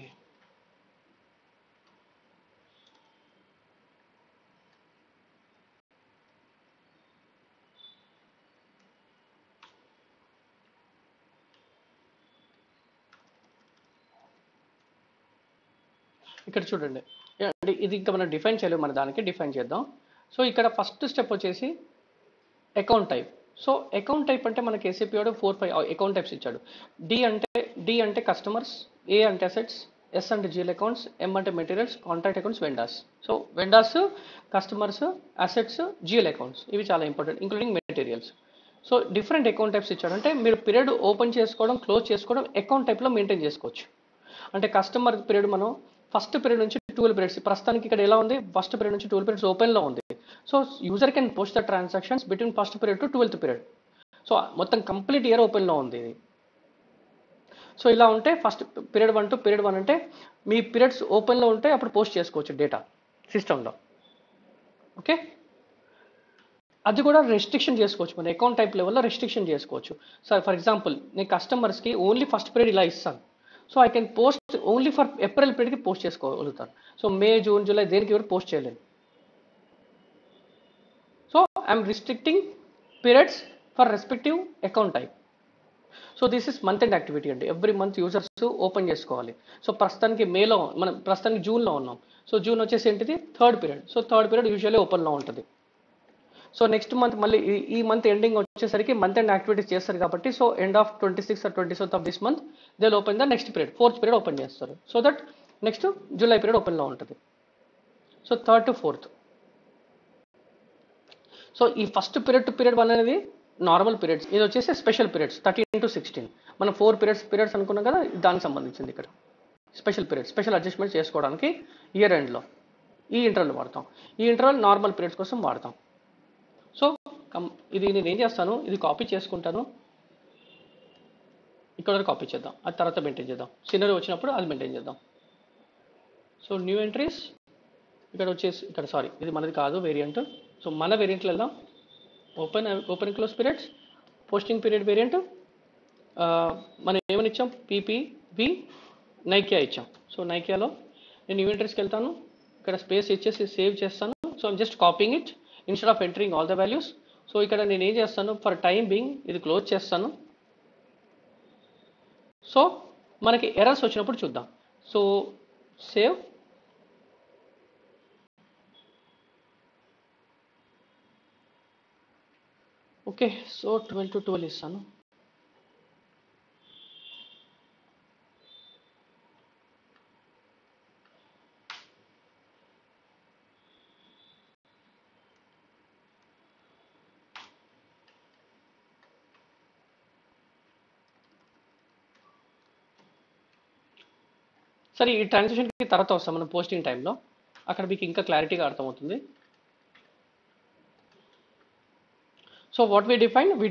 Speaker 1: ఇక్కడ చూడండి, అంటే ఇది ఇంకా మనం డిఫైన్ చేయలేము, మన దానికి డిఫైన్ చేద్దాం. సో ఇక్కడ ఫస్ట్ స్టెప్ వచ్చేసి account type. So account type అంటే మనకి ఏసీపీ వాడు 4-5 అకౌంట్ టైప్స్ ఇచ్చాడు. డి అంటే కస్టమర్స్, ఏ అంటే అసెట్స్, ఎస్ అంటే జిఎల్ అకౌంట్స్, ఎం అంటే materials, contract accounts, vendors. So vendors, customers, assets, GL accounts ఇవి చాలా important, including materials. So different account types ఇచ్చాడు, అంటే మీరు పీరియడ్ ఓపెన్ చేసుకోవడం, క్లోజ్ చేసుకోవడం అకౌంట్ టైప్లో మెయింటైన్ చేసుకోవచ్చు. అంటే కస్టమర్ పీరియడ్ మనం ఫస్ట్ పీరియడ్ నుంచి 12 పీరియడ్స్, ప్రస్తుతానికి ఇక్కడ ఎలా ఉంది, ఫస్ట్ పీరియడ్ నుంచి 12 పీరియడ్స్ ఓపెన్లో ఉంది. So user can post the transactions between first period to 12th period. So మొత్తం కంప్లీట్ ఇయర్ ఓపెన్లో ఉంది ఇది. సో ఇలా ఉంటే ఫస్ట్ పీరియడ్ 1 టు పీరియడ్ 1 అంటే మీ పీరియడ్స్ ఓపెన్లో ఉంటే అప్పుడు పోస్ట్ చేసుకోవచ్చు డేటా సిస్టంలో. ఓకే, అది కూడా రెస్ట్రిక్షన్ చేసుకోవచ్చు, మన అకౌంట్ టైప్ లెవెల్లో రెస్ట్రిక్షన్ చేసుకోవచ్చు. సార్ ఫర్ ఎగ్జాంపుల్ నేను కస్టమర్స్కి ఓన్లీ ఫస్ట్ పీరియడ్ ఇలా ఇస్తాను, so I can post only for April పీరియడ్కి పోస్ట్ చేసుకోగలుగుతాను. సో మే, జూన్, జూలై దేనికి ఎవరు పోస్ట్ చేయలేను. So I'm restricting periods for respective account type. So this is month end activity అండి, ఎవ్రీ మంత్ యూజర్స్ ఓపెన్ చేసుకోవాలి. సో ప్రస్తుతానికి మేలో, మనం ప్రస్తుతానికి జూన్లో ఉన్నాం. సో జూన్ వచ్చేసి ఏంటిది, 3rd period. So 3rd period usually ఓపెన్లో ఉంటుంది. సో నెక్స్ట్ మంత్ మళ్ళీ ఈ మంత్ ఎండింగ్ వచ్చేసరికి మంత్ ఎండ్ యాక్టివిటీస్ చేస్తారు కాబట్టి, so end of 26 or 27th of this month they will open the next period, 4th period open చేస్తారు. So that next July period ఓపెన్లో ఉంటుంది. So 3rd to 4th. So ఈ ఫస్ట్ పీరియడ్ టు పీరియడ్ 1 అనేది నార్మల్ పీరియడ్స్, ఇది వచ్చేసి స్పెషల్ పీరియడ్స్ 13 to 16. మనం 4 పీరియడ్స్ అనుకున్నాం కదా, దానికి సంబంధించింది ఇక్కడ స్పెషల్ పీరియడ్, స్పెషల్ అడ్జస్ట్మెంట్ చేసుకోవడానికి ఇయర్ ఎండ్లో ఈ ఇంటర్వల్ వాడతాం. ఈ ఇంటర్వల్ నార్మల్ పీరియడ్స్ కోసం వాడతాం. సో ఇది నేను ఏం చేస్తాను, ఇది కాపీ చేసుకుంటాను, ఇక్కడ కాపీ చేద్దాం, అది తర్వాత మెయింటైన్ చేద్దాం. సినరీ వచ్చినప్పుడు అది మెయింటైన్ చేద్దాం. సో న్యూ ఎంట్రీస్ ఇక్కడ వచ్చేసి, ఇక్కడ సారీ ఇది మనది కాదు వేరియంట్. సో మన వేరియంట్లో వెళ్దాం. Open close periods, posting period variant మనం ఏమని ఇచ్చాం, పీపీవి నైకియా ఇచ్చాం. సో నైకియాలో నేను న్యూ ఎంట్రీస్కి వెళ్తాను, ఇక్కడ స్పేస్ ఇచ్చేసి సేవ్ చేస్తాను. So I'm just copying it instead of entering all the values. So ఇక్కడ నేను ఏం చేస్తాను, ఫర్ టైమ్ బీయింగ్ ఇది క్లోజ్ చేస్తాను. సో మనకి ఎర్రర్స్ వచ్చినప్పుడు చూద్దాం. So save, okay. So 12 to 12 ఇస్తాను. సరే ఈ ట్రాన్సాక్షన్కి తర్వాత వస్తాం మనం పోస్టింగ్ టైంలో, అక్కడ మీకు ఇంకా క్లారిటీగా అర్థమవుతుంది. So what we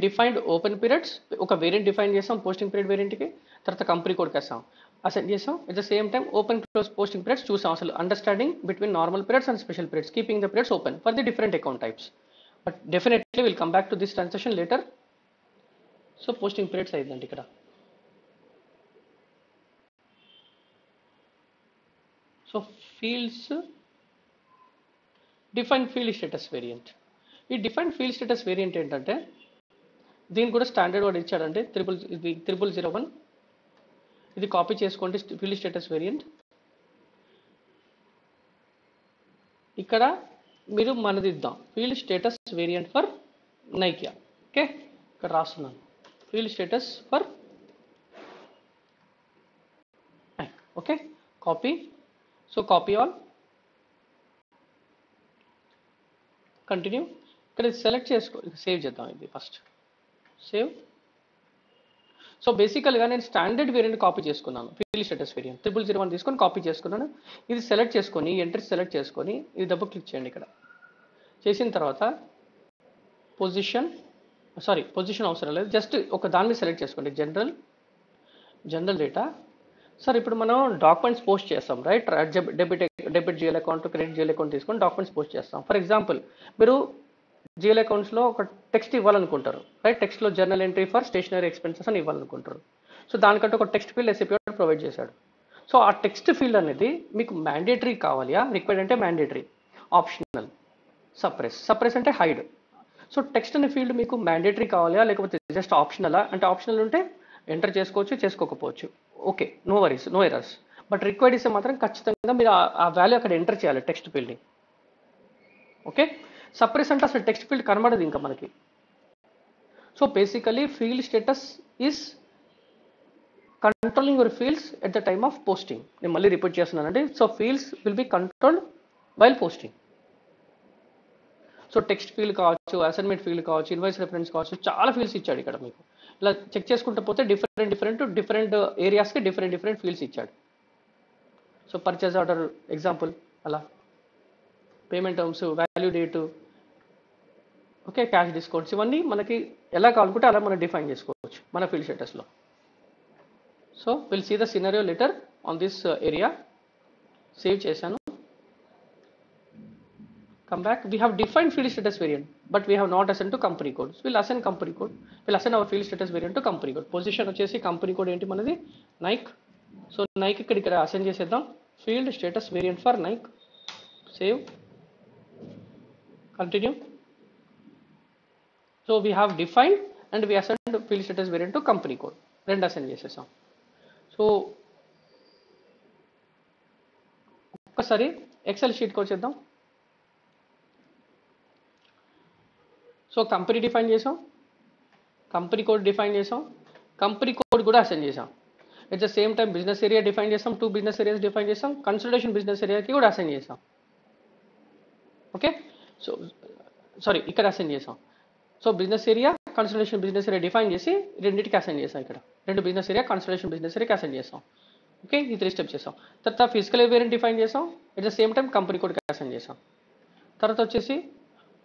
Speaker 1: defined open periods, ఒక వేరియంట్ డిఫైన్ చేస్తాం పోస్టింగ్ పీరియడ్ వేరియంట్కి, తర్వాత కంపెనీ కోడ్కి వేస్తాం, అసెండ్ చేస్తాం. At the same time open close posting periods చూసాం, అసలు understanding between normal periods and special periods, keeping the periods open for the different account types. But definitely will come back to this transaction later. So posting periods అయిందండి ఇక్కడ. So fields, define field status variant. ఈ డిఫైన్ ఫీల్డ్ స్టేటస్ వేరియంట్ ఏంటంటే, దీనికి కూడా స్టాండర్డ్ వర్డ్ ఇచ్చాడంటే 0001. ఇది కాపీ చేసుకోండి, ఫీల్డ్ స్టేటస్ వేరియంట్. ఇక్కడ మీరు మనది ఇద్దాం, ఫీల్డ్ స్టేటస్ వేరియంట్ ఫర్ నైకియా. ఓకే, ఇక్కడ రాస్తున్నాను field status for, okay, copy. So copy all, continue. ఇక్కడ సెలెక్ట్ చేసుకో, సేవ్ చేద్దాం ఇది ఫస్ట్, సేవ్. సో బేసికల్గా నేను స్టాండర్డ్ వేరియంట్ కాపీ చేసుకున్నాను, ఫీల్డ్ స్టేటస్ వేరియంట్ 0001 తీసుకొని కాపీ చేసుకున్నాను. ఇది సెలెక్ట్ చేసుకొని, ఎంట్రీ సెలెక్ట్ చేసుకొని ఇది డబుల్ క్లిక్ చేయండి. ఇక్కడ చేసిన తర్వాత పొజిషన్ అవసరం లేదు, జస్ట్ ఒక దాని మీద సెలెక్ట్ చేసుకోండి, జనరల్ డేటా. సార్ ఇప్పుడు మనం డాక్యుమెంట్స్ పోస్ట్ చేస్తాం, right? Debit GL account, credit GL account తీసుకొని డాక్యుమెంట్స్ పోస్ట్ చేస్తాం. ఫర్ ఎగ్జాంపుల్ మీరు జిఎల్ అకౌంట్స్లో ఒక టెక్స్ట్ ఇవ్వాలనుకుంటారు, రైట్? టెక్స్ట్లో journal entry for stationery expenses అని ఇవ్వాలనుకుంటారు. సో దానికంటే ఒక టెక్స్ట్ ఫీల్డ్ ఎస్ఏపీ ప్రొవైడ్ చేశాడు. సో ఆ టెక్స్ట్ ఫీల్డ్ అనేది మీకు మ్యాండేటరీ కావాలియా, రిక్వైర్డ్ అంటే మ్యాండేటరీ, ఆప్షనల్, సప్రెస్ అంటే హైడ్. సో టెక్స్ట్ అనే ఫీల్డ్ మీకు మ్యాండేటరీ కావాలా లేకపోతే జస్ట్ ఆప్షనలా అంటే ఆప్షనల్ ఉంటే ఎంటర్ చేసుకోవచ్చు, చేసుకోకపోవచ్చు, okay, no worries, no errors. But required ఇస్తే మాత్రం ఖచ్చితంగా మీరు ఆ వాల్యూ అక్కడ ఎంటర్ చేయాలి టెక్స్ట్ ఫీల్డ్ని. ఓకే, సప్రెస్ అంటే అసలు టెక్స్ట్ ఫీల్డ్ కనబడదు ఇంకా మనకి. So basically field status is controlling your fields at the time of posting. నేను మళ్ళీ రిపీట్ చేస్తున్నానండి. So fields will be controlled while posting. So text field కావచ్చు, అసైన్మెంట్ ఫీల్డ్ కావచ్చు, ఇన్వాయిస్ రెఫరెన్స్ కావచ్చు, చాలా ఫీల్డ్స్ ఇచ్చాడు ఇక్కడ మీకు. ఇలా చెక్ చేసుకుంటూ పోతే డిఫరెంట్ ఏరియాస్కి డిఫరెంట్ ఫీల్డ్స్ ఇచ్చాడు. సో పర్చేజ్ ఆర్డర్ ఎగ్జాంపుల్, అలా payment terms, value date, okay, cash discounts, ఇవన్నీ మనకి ఎలా కావాలనుకుంటే అలా మనం డిఫైన్ చేసుకోవచ్చు మన ఫీల్డ్ స్టేటస్లో. So will see the scenario later on this area. Save చేశాను. Come back. We have defined field status variant, but we have not assigned to company code. So we'll assign company code. We'll assign our field status variant to company code. Position వచ్చేసి company code ఏంటి మనది, Nike. So Nike ఇక్కడ అసైన్ చేసేద్దాం. Field status variant for Nike. Save. Continue. So we have defined and we assigned field status variant to company code. రెండు అసైన్ చేసేసాం. సో ఒక్కసారి ఎక్సెల్ షీట్కి వచ్చేద్దాం. సో కంపెనీ డిఫైన్ చేసాం, కంపెనీ కోడ్ డిఫైన్ చేసాం, కంపెనీ కోడ్ కూడా అసైన్ చేసాం. At the same time business area define చేసాం, 2 బిజినెస్ ఏరియాస్ డిఫైన్ చేసాం, కన్సల్టేషన్ బిజినెస్ ఏరియాకి కూడా అసైన్ చేసాం. ఓకే, సో సారీ ఇక్కడ అసైన్ చేసాం. So business area, consultation business area define చేసి రెండింటికి అసైన్ చేసాం. ఇక్కడ 2 బిజినెస్ ఏరియా, కన్సల్టేషన్ బిజినెస్ ఏరియాకి అసైన్ చేసాం. ఓకే, ఈ 3 స్టెప్స్ చేసాం. తర్వాత ఫిజికల్ వేరియంట్ డిఫైన్ చేసాం, at the same time company కోడ్కి అసైన్ చేసాం. తర్వాత వచ్చేసి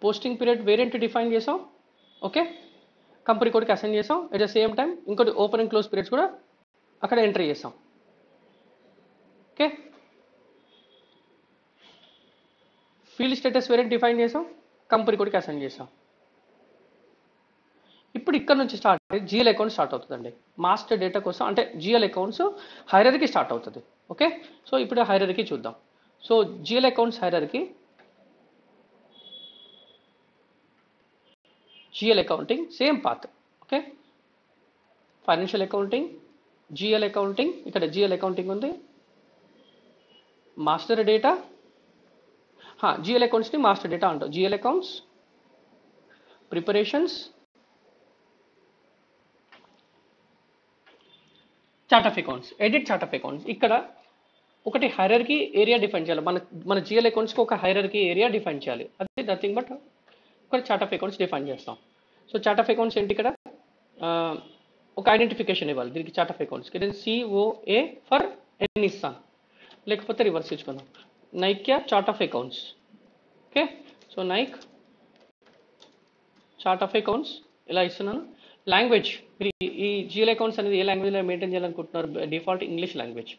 Speaker 1: పోస్టింగ్ పీరియడ్ వేరియంట్ డిఫైన్ చేసాం, ఓకే, కంపెనీ కోడ్కి అసైన్ చేసాం. ఎట్ ద సేమ్ టైం ఇంకోటి ఓపెన్ అండ్ క్లోజ్ పీరియడ్స్ కూడా అక్కడ ఎంటర్ చేసాం. Okay, field status variant define చేసాం, కంపెనీ కోడ్కి అసైన్ చేసాం. ఇప్పుడు ఇక్కడ నుంచి స్టార్ట్ జిఎల్ అకౌంట్ స్టార్ట్ అవుతుందండి. మాస్టర్ డేటా కోసం అంటే జిఎల్ అకౌంట్స్ హైరర్కీ స్టార్ట్ అవుతుంది. ఓకే, సో ఇప్పుడు హైరర్కీ చూద్దాం. So GL accounts hierarchy, GL accounting, same path. Okay, financial accounting, GL accounting, ఇక్కడ GL accounting ఉంది. మాస్టర్ డేటా, GL accounts ని మాస్టర్ డేటా అంటాం. GL accounts, preparations, chart of accounts, edit chart of accounts. ఇక్కడ ఒకటి హైరర్కీ ఏరియా డిఫైన్ చేయాలి. మన GL అకౌంట్స్కి ఒక హైరర్కీ ఏరియా డిఫైన్ చేయాలి. అది నథింగ్ బట్ ఒక చార్ట్ ఆఫ్ అకౌంట్స్ డిఫైన్ చేస్తాం. సో చార్ట్ ఆఫ్ అకౌంట్స్ ఏంటి, ఇక్కడ ఒక ఐడెంటిఫికేషన్ ఇవ్వాలి దీనికి చార్ట్ ఆఫ్ అకౌంట్స్కి. నేను COA ఫర్ ఎన్ ఇస్తాను, లేకపోతే రివర్స్ ఇచ్చుకుందాం, నైక్యా chart of accounts. Okay, so Nike chart of accounts ఇలా ఇస్తున్నాను. లాంగ్వేజ్, మీరు ఈ GL అకౌంట్స్ అనేది ఏ లాంగ్వేజ్లో మెయింటైన్ చేయాలనుకుంటున్నారు? Default English language.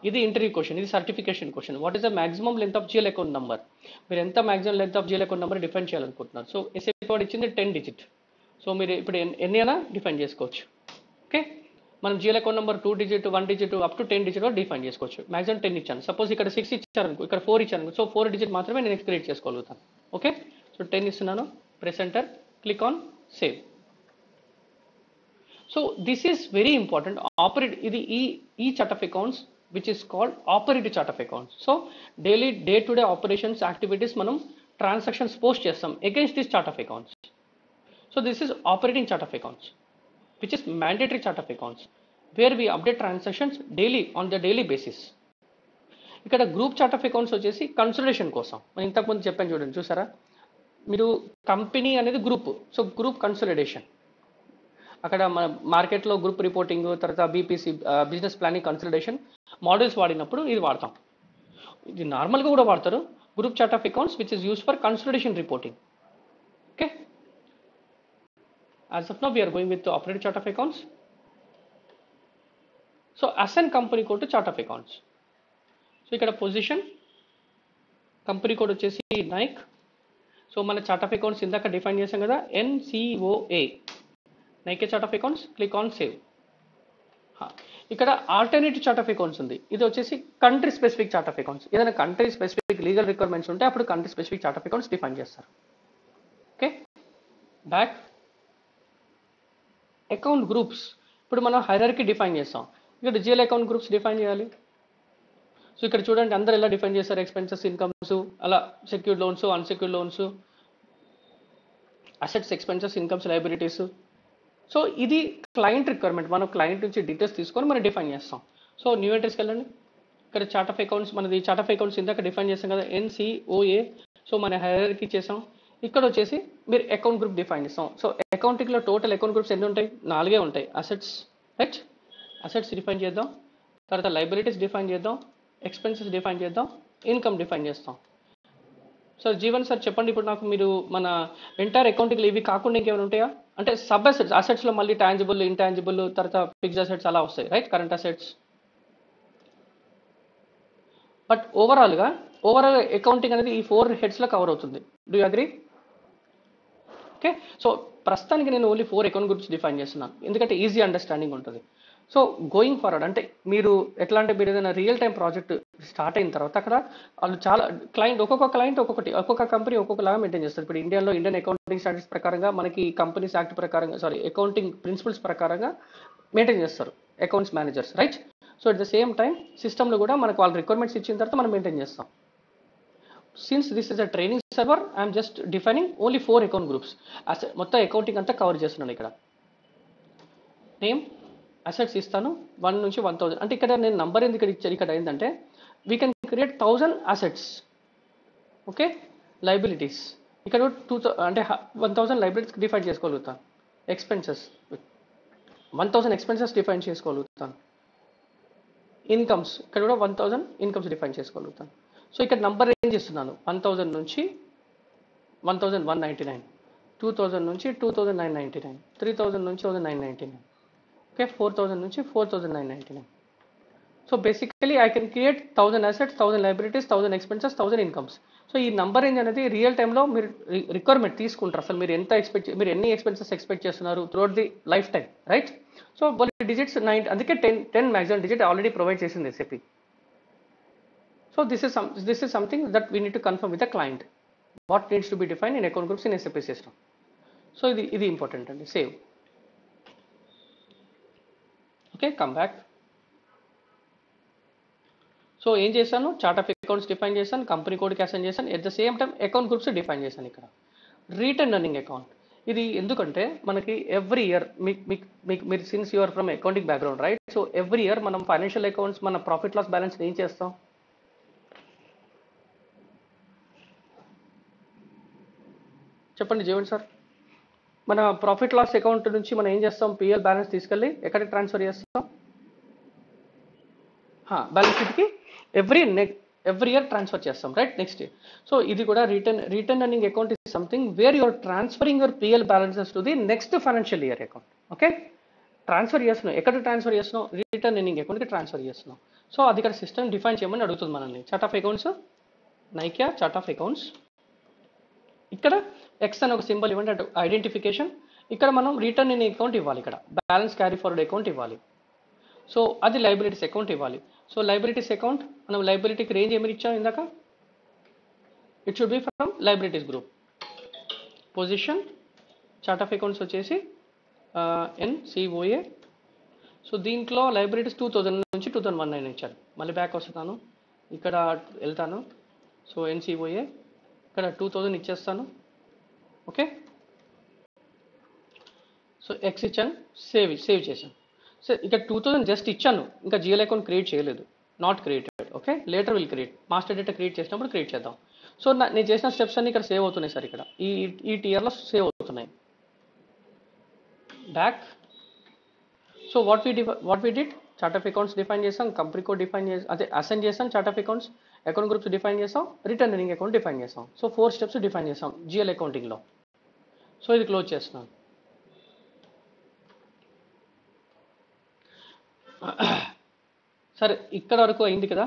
Speaker 1: ఇది ఇంటర్వ్యూ క్వశ్చన్, ఇది certification question. What is the maximum length of GL account number? మీరు ఎంత maximum length of GL account number define చేయాలనుకుంటున్నారు? సో SAP వాడు ఇచ్చింది 10 డిజిట్. సో మీరు ఇప్పుడు ఎన్ని అయినా డిఫైన్ చేసుకోవచ్చు. ఓకే, మనం GL account number 2 digit, 1 digit up to 10 digit define చేసుకోవచ్చు. మాక్సిమం 10 ఇచ్చాను. సపోజ్ ఇక్కడ 6 ఇచ్చారనుకో, ఇక్కడ 4 ఇచ్చాను. సో 4 డిజిట్ మాత్రమే నేను క్రియేట్ చేసుకోగలుగుతాను. ఓకే, సో 10 ఇస్తున్నాను, press enter, click on save. So this is very important. Operate ఇది ఈ chart of accounts which is called operative chart of accounts. So daily day to day operations activities మనం ట్రాన్సాక్షన్స్ పోస్ట్ చేస్తాం against this chart of accounts. So this is operating chart of accounts which is mandatory chart of accounts where we update transactions daily on the daily basis. ఇక్కడ గ్రూప్ చార్ట్ ఆఫ్ అకౌంట్స్ వచ్చేసి కన్సల్టేషన్ కోసం. మనం ఇంతకుముందు చెప్పాను చూడండి, చూసారా మీరు, కంపెనీ అనేది గ్రూప్, సో గ్రూప్ కన్సల్టేషన్. అక్కడ మన మార్కెట్లో గ్రూప్ రిపోర్టింగ్, తర్వాత BPC business planning consultation models వాడినప్పుడు ఇది వాడతాం. ఇది నార్మల్గా కూడా వాడతారు. Group chart of accounts which is use for consultation reporting. Okay, as of now we're going with operative chart of accounts. So assign company code to chart of accounts. So ఇక్కడ పొజిషన్, కంపెనీ కోడ్ వచ్చేసి నైక్. సో మన చార్ట్ ఆఫ్ అకౌంట్స్ ఇందాక డిఫైన్ చేసాం కదా, NCOA, Nike chart of accounts, click on save. ఇక్కడ ఆల్టర్నేటివ్ చార్ట్ ఆఫ్ అకౌంట్స్ ఉంది. ఇది వచ్చేసి country specific chart of accounts. ఏదైనా కంట్రీ స్పెసిఫిక్ లీగల్ రిక్వైర్మెంట్స్ ఉంటే అప్పుడు country specific chart of accounts define చేస్తారు. Okay, back account groups. ఇప్పుడు మనం హైరార్కీ డిఫైన్ చేస్తాం. ఇక్కడ జిఎల్ అకౌంట్ గ్రూప్స్ డిఫైన్ చేయాలి. సో ఇక్కడ చూడండి అందరు ఎలా డిఫైన్ చేస్తారు, ఎక్స్పెన్సెస్, ఇన్కమ్స్, అలా secured loans, unsecured loans, assets, expenses, incomes, liabilities. So ఇది క్లయింట్ రిక్వైర్మెంట్. మనం క్లయింట్ నుంచి డీటెయిల్స్ తీసుకొని మనం డిఫైన్ చేస్తాం. సో న్యూ ఎంట్రీస్కి వెళ్ళండి. ఇక్కడ చార్ట్ ఆఫ్ అకౌంట్స్, మనది చార్ట్ ఆఫ్ అకౌంట్స్ ఇందాక డిఫైన్ చేస్తాం కదా, NCOA. సో మన హైరార్కీ చేసాం. ఇక్కడ వచ్చేసి మీరు అకౌంట్ గ్రూప్ డిఫైన్ చేస్తాం. సో అకౌంటింగ్లో టోటల్ అకౌంట్ గ్రూప్స్ ఎన్ని ఉంటాయి? 4 ఉంటాయి. అసెట్స్, రైట్, అసెట్స్ డిఫైన్ చేద్దాం. తర్వాత లయబిలిటీస్ డిఫైన్ చేద్దాం, ఎక్స్పెన్సెస్ డిఫైన్ చేద్దాం, ఇన్కమ్ డిఫైన్ చేస్తాం. సార్ జీవన్ సార్ చెప్పండి, ఇప్పుడు నాకు మీరు మన ఎంటైర్ అకౌంటింగ్లో ఇవి కాకుండా ఇంకేమైనా ఉంటాయా? అంటే సబ్ అసెట్స్, అసెట్స్లో మళ్ళీ టాంజిబుల్, ఇంటాంజిబుల్, తర్వాత ఫిక్స్డ్ అసెట్స్ అలా వస్తాయి, right, current assets. But overall accounting అనేది ఈ 4 హెడ్స్లో కవర్ అవుతుంది. Do you agree? Okay, so ప్రస్తుతానికి నేను ఓన్లీ 4 అకౌంట్ గ్రూప్స్ డిఫైన్ చేస్తున్నాను, ఎందుకంటే ఈజీ అండర్స్టాండింగ్ ఉంటుంది. సో గోయింగ్ ఫార్వర్డ్ అంటే మీరు ఎట్లా అంటే మీరు ఏదైనా రియల్ టైం ప్రాజెక్ట్ స్టార్ట్ అయిన తర్వాత అక్కడ వాళ్ళు చాలా ఒక్కొక్క క్లయింట్ ఒక్కొక్క కంపెనీ ఒక్కొక్కలాగా మెయింటైన్ చేస్తారు. ఇప్పుడు ఇండియన్ అకౌంటింగ్ స్టాండర్డ్స్ ప్రకారంగా, మనకి కంపెనీస్ యాక్ట్ ప్రకారంగా, అకౌంటింగ్ ప్రిన్సిపల్స్ ప్రకారంగా మెయింటైన్ చేస్తారు accounts managers, right. So at the same time సిస్టమ్లో కూడా మనకు వాళ్ళ రిక్వైర్మెంట్స్ ఇచ్చిన తర్వాత మనం మెయింటైన్ చేస్తాం. Since this is a training server, I'm just defining only 4 account groups. మొత్తం అకౌంటింగ్ అంతా కవర్ చేస్తున్నాను. ఇక్కడ నేమ్, అసెట్స్ ఇస్తాను 1 నుంచి 1000. అంటే ఇక్కడ నేను నంబర్ ఎందుకు ఇచ్చాను, ఇక్కడ ఏంటంటే we can create 1000 assets. Okay, liabilities ఇక్కడ 2000 అంటే 1000 లైబిలిటీస్ డిఫైన్ చేసుకోగలుగుతాను. ఎక్స్పెన్సెస్ 1000 ఎక్స్పెన్సెస్ డిఫైన్ చేసుకోగలుగుతాను. ఇన్కమ్స్ ఇక్కడ కూడా 1000 ఇన్కమ్స్ డిఫైన్ చేసుకోగలుగుతాను. సో ఇక్కడ నంబర్ రేంజ్ ఇస్తున్నాను 1000 నుంచి 1199, 2000 నుంచి 2999, 3000 నుంచి 1999, ఓకే, 4000 నుంచి 4999. So basically I can create 1000 assets, 1000 liabilities, 1000 expenses, 1000 incomes. So ఈ నంబర్ రేంజ్ అనేది రియల్ టైంలో మీరు రిక్వైర్మెంట్ తీసుకుంటారు. అసలు మీరు మీరు ఎన్ని ఎక్స్పెన్సెస్ ఎక్స్పెక్ట్ చేస్తున్నారు throughout the life time, right. So వాళ్ళ డిజిట్స్ 9, అందుకే 10 మ్యాక్సిమం డిజిట్ ఆల్రెడీ ప్రొవైడ్ చేసింది SAP. So this is something that we need to confirm with the client. What needs to be defined in account groups in SAP system. So ఇది important అండి. Save. Okay, come back. So ఏం చేశాను, చార్ట్ ఆఫ్ అకౌంట్స్ డిఫైన్ చేశాను, కంపెనీ కోడ్కి అసైన్ చేశాను, at the same time account groups define చేశాను. ఇక్కడ రిటర్న్ ఎర్నింగ్ అకౌంట్, ఇది ఎందుకంటే మనకి ఎవ్రీ ఇయర్ మీరు since you're from accounting background, right. So every year మనం ఫైనాన్షియల్ అకౌంట్స్, మన ప్రాఫిట్ లాస్ బ్యాలెన్స్ ఏం చేస్తాం? చెప్పండి జీవన్ సార్. మన ప్రాఫిట్ లాస్ అకౌంట్ నుంచి మనం ఏం చేస్తాం? PL బ్యాలెన్స్ తీసుకెళ్ళి ఎక్కడికి ట్రాన్స్ఫర్ చేస్తాం? బ్యాలెన్స్ షీట్కి ఎవ్రీ ఇయర్ ట్రాన్స్ఫర్ చేస్తాం, రైట్. నెక్స్ట్, సో ఇది కూడా return earning account is something where you're transferring your PL balances to the next financial year account. Okay, transfer చేస్తున్నాం. ఎక్కడ ట్రాన్స్ఫర్ చేస్తున్నాం? రిటర్న్ ఎర్నింగ్ అకౌంట్కి ట్రాన్స్ఫర్ చేస్తున్నాం. సో అది ఇక్కడ సిస్టమ్ డిఫైన్ చేయమని అడుగుతుంది మనల్ని. చార్ట్ ఆఫ్ అకౌంట్స్, నైక్యా చార్ట్ ఆఫ్ అకౌంట్స్. ఇక్కడ ఎక్స్ అని ఒక సింబల్ ఇవ్వండి, అంటే ఐడెంటిఫికేషన్. ఇక్కడ మనం రిటర్న్ ఎర్నింగ్ అకౌంట్ ఇవ్వాలి, ఇక్కడ బ్యాలెన్స్ క్యారీ ఫార్వర్డ్ అకౌంట్ ఇవ్వాలి. సో అది లైబిలిటీస్ అకౌంట్ ఇవ్వాలి. సో లైబిలిటీస్ అకౌంట్ మనం లైబిలిటీకి రేంజ్ ఏమి ఇచ్చాం ఇందాక? It should be from liabilities group. Position chart of accounts వచ్చేసి NCOA. సో దీంట్లో లైబిలిటీస్ 2000 నుంచి 2019 ఇచ్చారు. మళ్ళీ బ్యాక్ వస్తున్నాను, ఇక్కడ వెళ్తాను. సో NCOA ఇక్కడ 2000 ఇచ్చేస్తాను. ఓకే, సో ఎక్స్ ఇచ్చాను, సేవ్ చేశాను. సో ఇక్కడ 2000 జస్ట్ ఇచ్చాను, ఇంకా GL అకౌంట్ క్రియేట్ చేయలేదు, not created. Okay, later will create, master data create చేసినప్పుడు క్రియేట్ చేద్దాం. సో నేను చేసిన స్టెప్స్ అన్ని ఇక్కడ సేవ్ అవుతున్నాయి సార్. ఇక్కడ ఈ టియర్లో సేవ్ అవుతున్నాయి. Back. So what we did, chart of accounts define చేసాం, కంపెనీ కోడ్ డిఫైన్ చేసాం, అదే అసైన్ చేసాం, chart of accounts, account groups define చేసాం, రిటర్న్ ఎర్నింగ్ అకౌంట్ డిఫైన్ చేసాం. సో 4 స్టెప్స్ డిఫైన్ చేసాం GL అకౌంటింగ్లో. సో ఇది క్లోజ్ చేస్తున్నాను. సరే, ఇక్కడ వరకు అయింది కదా.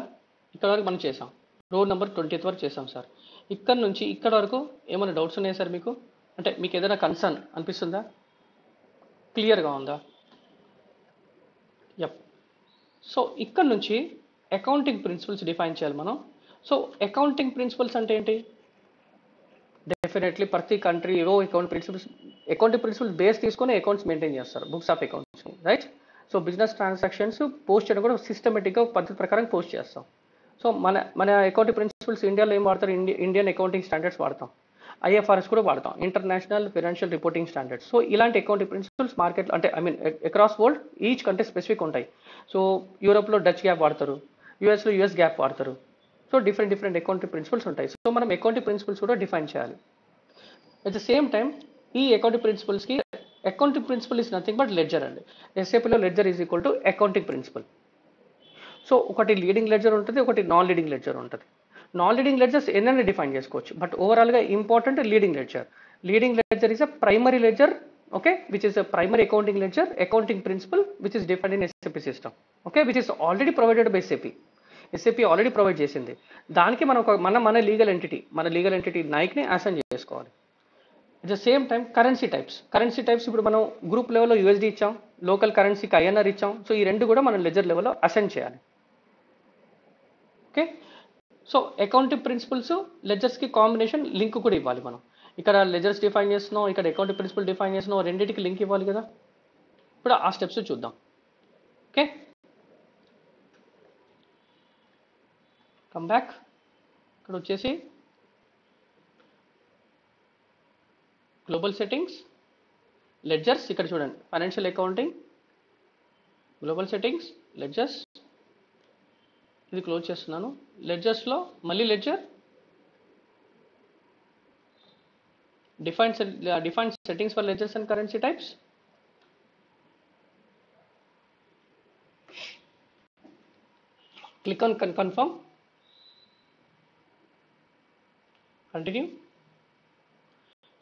Speaker 1: ఇక్కడ వరకు మనం చేసాం, రోల్ నెంబర్ 20th వరకు చేసాం సార్. ఇక్కడ నుంచి ఇక్కడ వరకు ఏమైనా డౌట్స్ ఉన్నాయా సార్ మీకు? అంటే మీకు ఏదైనా కన్సర్న్ అనిపిస్తుందా? క్లియర్గా ఉందా? యప్. సో ఇక్కడ నుంచి అకౌంటింగ్ ప్రిన్సిపల్స్ డిఫైన్ చేయాలి మనం. సో అకౌంటింగ్ ప్రిన్సిపల్స్ అంటే ఏంటి? డెఫినెట్లీ ప్రతి కంట్రీ ఏవో అకౌంటింగ్ ప్రిన్సిపల్స్ బేస్ తీసుకొని అకౌంట్స్ మెయింటైన్ చేస్తారు, books of accounts, right? So business transactions post చేయడం కూడా సిస్టమేటిక్గా పద్ధతి ప్రకారం పోస్ట్ చేస్తాం. సో మన అకౌంటింగ్ ప్రిన్సిపల్స్ ఇండియాలో ఏం వాడతారు? ఇండియన్ అకౌంటింగ్ స్టాండర్డ్స్ వాడతాం, ఐఎఫ్ఆర్ఎస్ కూడా వాడతాం, international financial reporting standards. So ఇలాంటి అకౌంటింగ్ ప్రిన్సిపల్స్ మార్కెట్ అంటే across world each country specific ఉంటాయి. సో యూరోప్లో డచ్ గ్యాప్ వాడతారు, యూఎస్లో యూఎస్ గ్యాప్ వాడతారు. సో డిఫరెంట్ అకౌంటింగ్ ప్రిన్సిపల్స్ ఉంటాయి. సో మనం అకౌంటింగ్ ప్రిన్సిపల్స్ కూడా డిఫైన్ చేయాలి. అట్ ద సేమ్ టైం ఈ అకౌంటింగ్ ప్రిన్సిపల్స్కి accounting principle is nothing but ledger అండి. ఎస్ఏపీలో ledger is equal to accounting principle. So ఒకటి లీడింగ్ లెడ్జర్ ఉంటుంది, ఒకటి నాన్ లీడింగ్ లెడ్జర్ ఉంటుంది. నాన్ లీడింగ్ లెడ్జర్స్ ఎన్నైనా డిఫైన్ చేసుకోవచ్చు, బట్ ఓవరాల్గా important leading ledger. Leading ledger is a primary ledger, okay, which is a primary accounting ledger, accounting principal which is defined in SAP system, okay, which is already provided by SAP already provide చేసింది. దానికి మనం మన లీగల్ ఎంటిటీ నైక్ని అసైన్ చేసుకోవాలి. At the same time currency types ఇప్పుడు మనం గ్రూప్ లెవెల్లో యూఎస్డి ఇచ్చాం, లోకల్ కరెన్సీకి ఐఎన్ఆర్ ఇచ్చాం. సో ఈ రెండు కూడా మనం లెజర్ లెవెల్లో అసైన్ చేయాలి. ఓకే, సో అకౌంటింగ్ ప్రిన్సిపల్స్ లెజర్స్కి కాంబినేషన్ లింక్ కూడా ఇవ్వాలి మనం. ఇక్కడ లెజర్స్ డిఫైన్ చేస్తున్నాం, ఇక్కడ అకౌంటింగ్ ప్రిన్సిపల్ డిఫైన్ చేస్తున్నాం, రెండింటికి లింక్ ఇవ్వాలి కదా. ఇప్పుడు ఆ స్టెప్స్ చూద్దాం. Okay, come back. ఇక్కడ వచ్చేసి గ్లోబల్ సెట్టింగ్స్, లెడ్జర్స్. ఇక్కడ చూడండి, financial accounting, global settings, ledgers. ఇది క్లోజ్ చేస్తున్నాను. లెడ్జర్స్లో మళ్ళీ ledger, define settings for ledgers and currency types. Click on confirm, continue.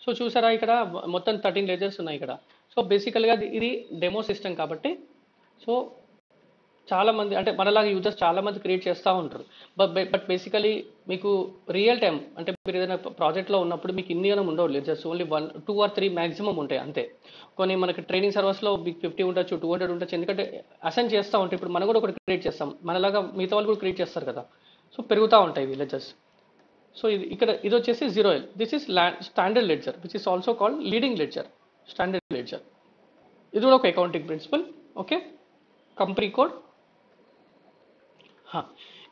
Speaker 1: So చూసారా, ఇక్కడ మొత్తం 13 లెజర్స్ ఉన్నాయి ఇక్కడ. సో బేసికల్గా ఇది డెమో సిస్టమ్ కాబట్టి, సో చాలామంది అంటే మనలాగా యూజర్స్ చాలామంది క్రియేట్ చేస్తూ ఉంటారు. బట్ బేసికలీ మీకు రియల్ టైం అంటే మీరు ఏదైనా ప్రాజెక్ట్లో ఉన్నప్పుడు మీకు ఇన్ని అని ఉండవు లెజర్స్, ఓన్లీ 1, 2 or 3 మ్యాక్సిమం ఉంటాయి అంతే. కొన్ని మనకి ట్రైనింగ్ సర్వర్స్లో మీకు 50 ఉండొచ్చు, 200 ఉండొచ్చు, ఎందుకంటే అసైన్ చేస్తూ ఉంటాయి. ఇప్పుడు మనం కూడా ఒకటి క్రియేట్ చేస్తాం, మనలాగా మిగతా వాళ్ళు కూడా క్రియేట్ చేస్తారు కదా. సో పెరుగుతూ ఉంటాయి ఇవి లెజర్స్. సో ఇది వచ్చేసి 0L. This is standard ledger which is also called leading ledger, standard ledger. ఇది కూడా ఒక accounting principle. Okay, company code.